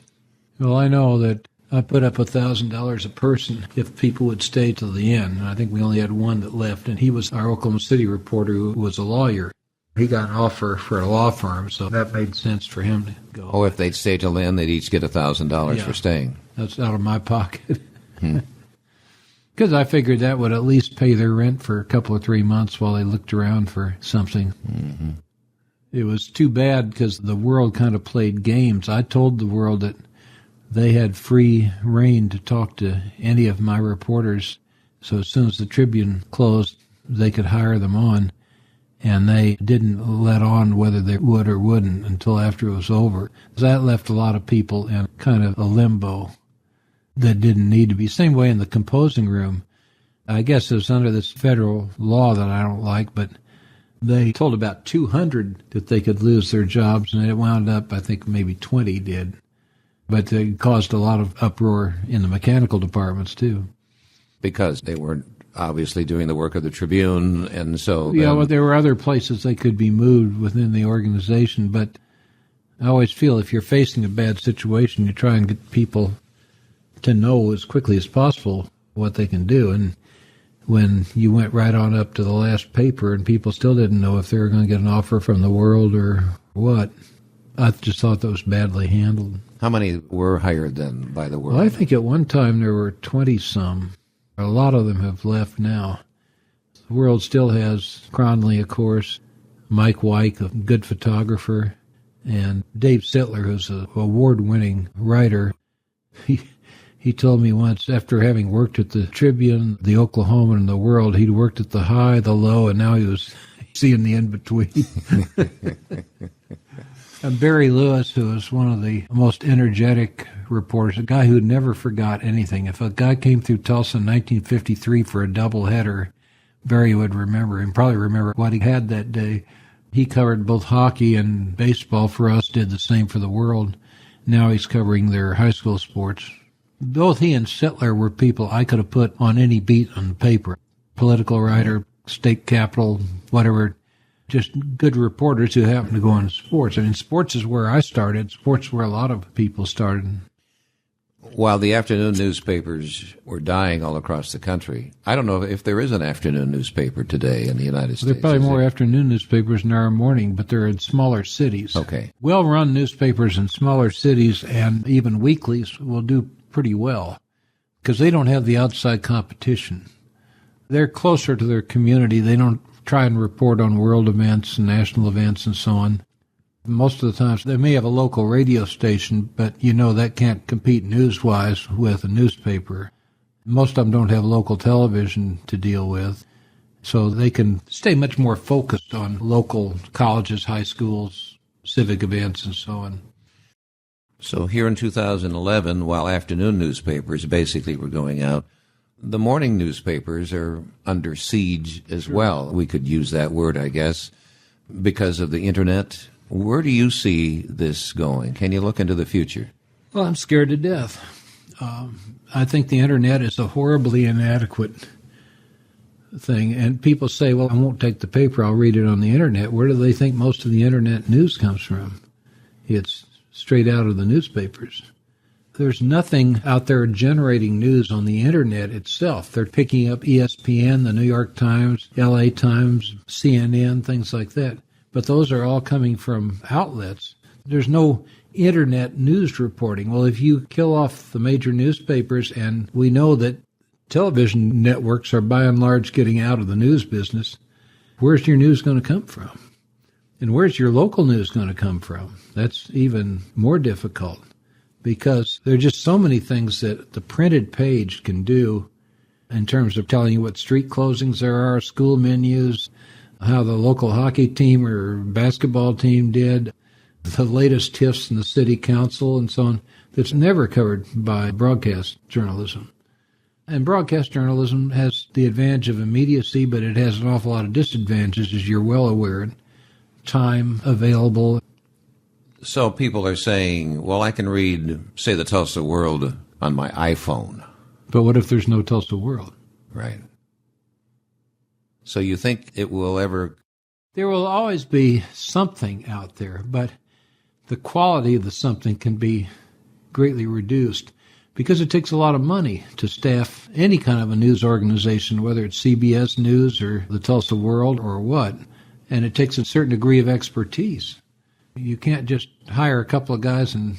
Well, I know that I put up $1,000 a person if people would stay till the end. And I think we only had one that left, and he was our Oklahoma City reporter who was a lawyer. He got an offer for a law firm, so that made sense for him to go. Oh, if they'd stay till the end, they'd each get $1,000 for staying. That's out of my pocket. Because I figured that would at least pay their rent for a couple or 3 months while they looked around for something. Mm-hmm. It was too bad because the World kind of played games. I told the World that they had free rein to talk to any of my reporters. So as soon as the Tribune closed, they could hire them on. And they didn't let on whether they would or wouldn't until after it was over. So that left a lot of people in kind of a limbo that didn't need to be. Same way in the composing room. I guess it was under this federal law that I don't like, but they told about 200 that they could lose their jobs, and it wound up, I think maybe 20 did. But it caused a lot of uproar in the mechanical departments, too. Because they weren't obviously doing the work of the Tribune, and so... Yeah, well, there were other places they could be moved within the organization, but I always feel if you're facing a bad situation, you try and get people to know as quickly as possible what they can do. And when you went right on up to the last paper and people still didn't know if they were going to get an offer from the World or what, I just thought that was badly handled. How many were hired then by the World? Well, I think at one time there were 20-some. A lot of them have left now. The World still has Cronley, of course, Mike Wyke, a good photographer, and Dave Sittler, who's an award-winning writer. He told me once, after having worked at the Tribune, the Oklahoman, and the World, he'd worked at the high, the low, and now he was seeing the in-between. And Barry Lewis, who was one of the most energetic reporters, a guy who never forgot anything. If a guy came through Tulsa in 1953 for a doubleheader, Barry would remember him, probably remember what he had that day. He covered both hockey and baseball for us, did the same for the World. Now he's covering their high school sports. Both he and Sittler were people I could have put on any beat on the paper. Political writer, state capitol, whatever. Just good reporters who happen to go into sports. I mean, sports is where I started. Sports is where a lot of people started. While the afternoon newspapers were dying all across the country, I don't know if there is an afternoon newspaper today in the United States. There are probably more afternoon newspapers than there are morning, but they're in smaller cities. Okay. Well-run newspapers in smaller cities and even weeklies will do pretty well because they don't have the outside competition. They're closer to their community. They don't try and report on world events and national events and so on. Most of the times they may have a local radio station, but you know that can't compete news-wise with a newspaper. Most of them don't have local television to deal with, so they can stay much more focused on local colleges, high schools, civic events, and so on. So here in 2011, while afternoon newspapers basically were going out, the morning newspapers are under siege as well. We could use that word, I guess, because of the Internet. Where do you see this going? Can you look into the future? Well, I'm scared to death. I think the Internet is a horribly inadequate thing. And people say, well, I won't take the paper, I'll read it on the Internet. Where do they think most of the Internet news comes from? It's straight out of the newspapers. There's nothing out there generating news on the Internet itself. They're picking up ESPN, the New York Times, LA Times, CNN, things like that. But those are all coming from outlets. There's no Internet news reporting. Well, if you kill off the major newspapers, and we know that television networks are by and large getting out of the news business, where's your news going to come from? And where's your local news going to come from? That's even more difficult because there are just so many things that the printed page can do in terms of telling you what street closings there are, school menus, how the local hockey team or basketball team did, the latest tiffs in the city council and so on, that's never covered by broadcast journalism. And broadcast journalism has the advantage of immediacy, but it has an awful lot of disadvantages, as you're well aware. Time available. So people are saying, well, I can read, say, the Tulsa World on my iPhone. But what if there's no Tulsa World? Right. So you think it will ever... There will always be something out there, but the quality of the something can be greatly reduced because it takes a lot of money to staff any kind of a news organization, whether it's CBS News or the Tulsa World or what. And it takes a certain degree of expertise. You can't just hire a couple of guys and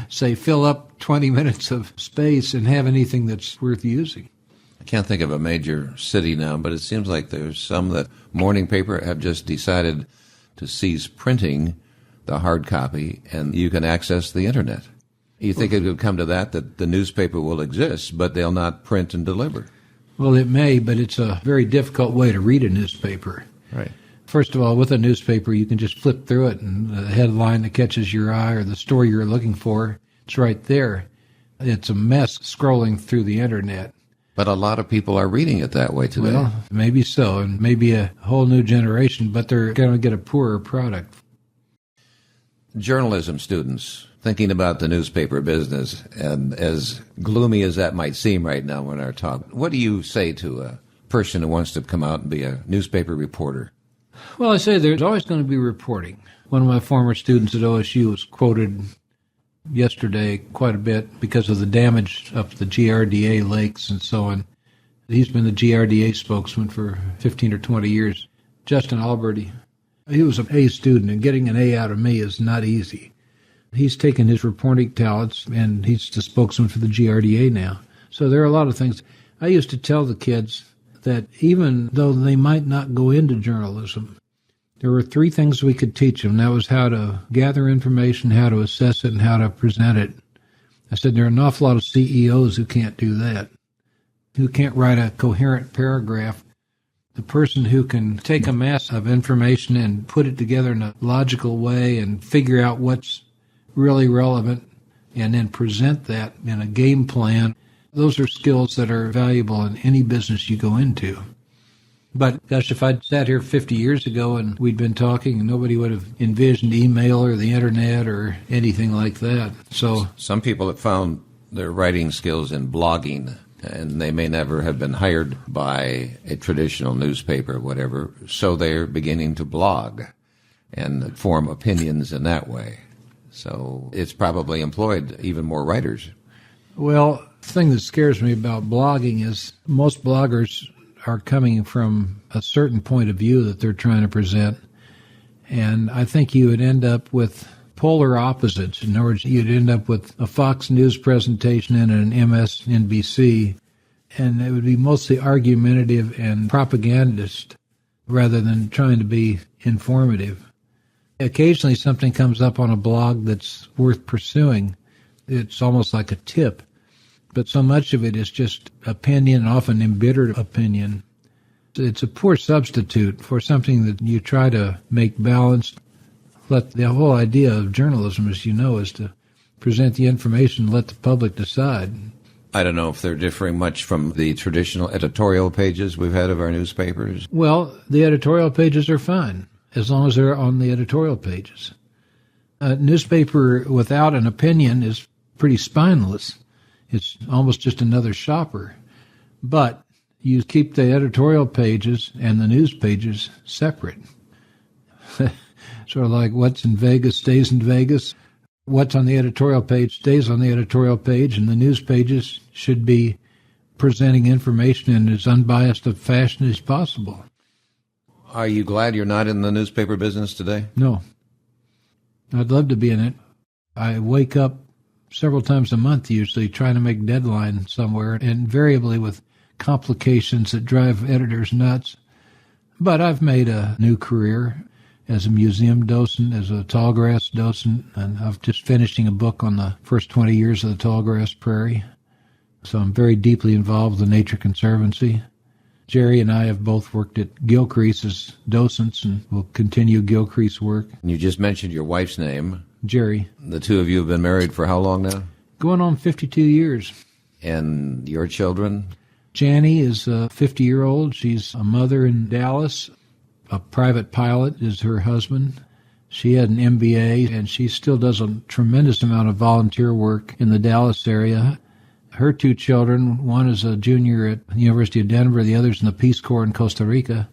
say, fill up 20 minutes of space and have anything that's worth using. I can't think of a major city now, but it seems like there's some that morning paper have just decided to cease printing the hard copy, and you can access the internet. You think it would come to that the newspaper will exist, but they'll not print and deliver? Well, it may, but it's a very difficult way to read a newspaper. Right. First of all, with a newspaper, you can just flip through it, and the headline that catches your eye or the story you're looking for, it's right there. It's a mess scrolling through the internet. But a lot of people are reading it that way today. Well, maybe so, and maybe a whole new generation, but they're going to get a poorer product. Journalism students thinking about the newspaper business, and as gloomy as that might seem right now in our talk, what do you say to a person who wants to come out and be a newspaper reporter? Well, I say there's always going to be reporting. One of my former students at OSU was quoted yesterday quite a bit because of the damage up the GRDA lakes and so on. He's been the GRDA spokesman for 15 or 20 years. Justin Alberti. He was an A student, and getting an A out of me is not easy. He's taken his reporting talents, and he's the spokesman for the GRDA now. So there are a lot of things. I used to tell the kids that even though they might not go into journalism, there were 3 things we could teach them. That was how to gather information, how to assess it, and how to present it. I said there are an awful lot of CEOs who can't do that, who can't write a coherent paragraph. The person who can take a mass of information and put it together in a logical way and figure out what's really relevant and then present that in a game plan, those are skills that are valuable in any business you go into. But, gosh, if I'd sat here 50 years ago and we'd been talking, nobody would have envisioned email or the internet or anything like that. So some people have found their writing skills in blogging, and they may never have been hired by a traditional newspaper or whatever, so they're beginning to blog and form opinions in that way. So it's probably employed even more writers. Well, the thing that scares me about blogging is most bloggers are coming from a certain point of view that they're trying to present. And I think you would end up with polar opposites. In other words, you'd end up with a Fox News presentation and an MSNBC, and it would be mostly argumentative and propagandist rather than trying to be informative. Occasionally something comes up on a blog that's worth pursuing. It's almost like a tip. But so much of it is just opinion, often embittered opinion. It's a poor substitute for something that you try to make balanced. The whole idea of journalism, as you know, is to present the information and let the public decide. I don't know if they're differing much from the traditional editorial pages we've had of our newspapers. Well, the editorial pages are fine, as long as they're on the editorial pages. A newspaper without an opinion is pretty spineless. It's almost just another shopper. But you keep the editorial pages and the news pages separate. Sort of like what's in Vegas stays in Vegas. What's on the editorial page stays on the editorial page, and the news pages should be presenting information in as unbiased a fashion as possible. Are you glad you're not in the newspaper business today? No. I'd love to be in it. I wake up several times a month usually trying to make deadline somewhere, invariably with complications that drive editors nuts. But I've made a new career as a museum docent, as a tallgrass docent, and I'm just finishing a book on the first 20 years of the tallgrass prairie. So I'm very deeply involved with the Nature Conservancy. Jerry and I have both worked at Gilcrease as docents, and we'll continue Gilcrease work. You just mentioned your wife's name. Jerry. The two of you have been married for how long now? Going on 52 years. And your children? Janie is a 50-year-old. She's a mother in Dallas. A private pilot is her husband. She had an MBA, and she still does a tremendous amount of volunteer work in the Dallas area. Her 2 children, one is a junior at the University of Denver, the other's in the Peace Corps in Costa Rica.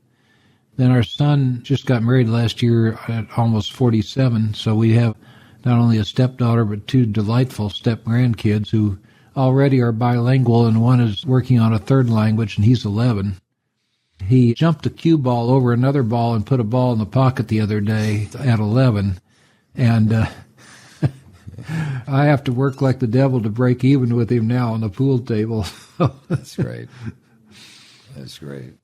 Then our son just got married last year at almost 47, so we have not only a stepdaughter but 2 delightful step-grandkids who already are bilingual, and one is working on a 3rd language, and he's 11. He jumped a cue ball over another ball and put a ball in the pocket the other day at 11, and I have to work like the devil to break even with him now on the pool table. That's right. That's great.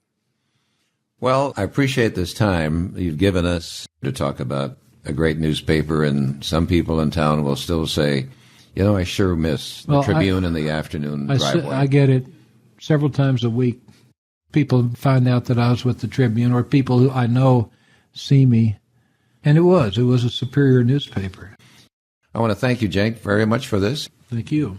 Well, I appreciate this time you've given us to talk about a great newspaper, and some people in town will still say, I sure miss the Tribune in the afternoon driveway. I get it several times a week. People find out that I was with the Tribune, or people who I know see me. And it was a superior newspaper. I want to thank you, Jenk, very much for this. Thank you.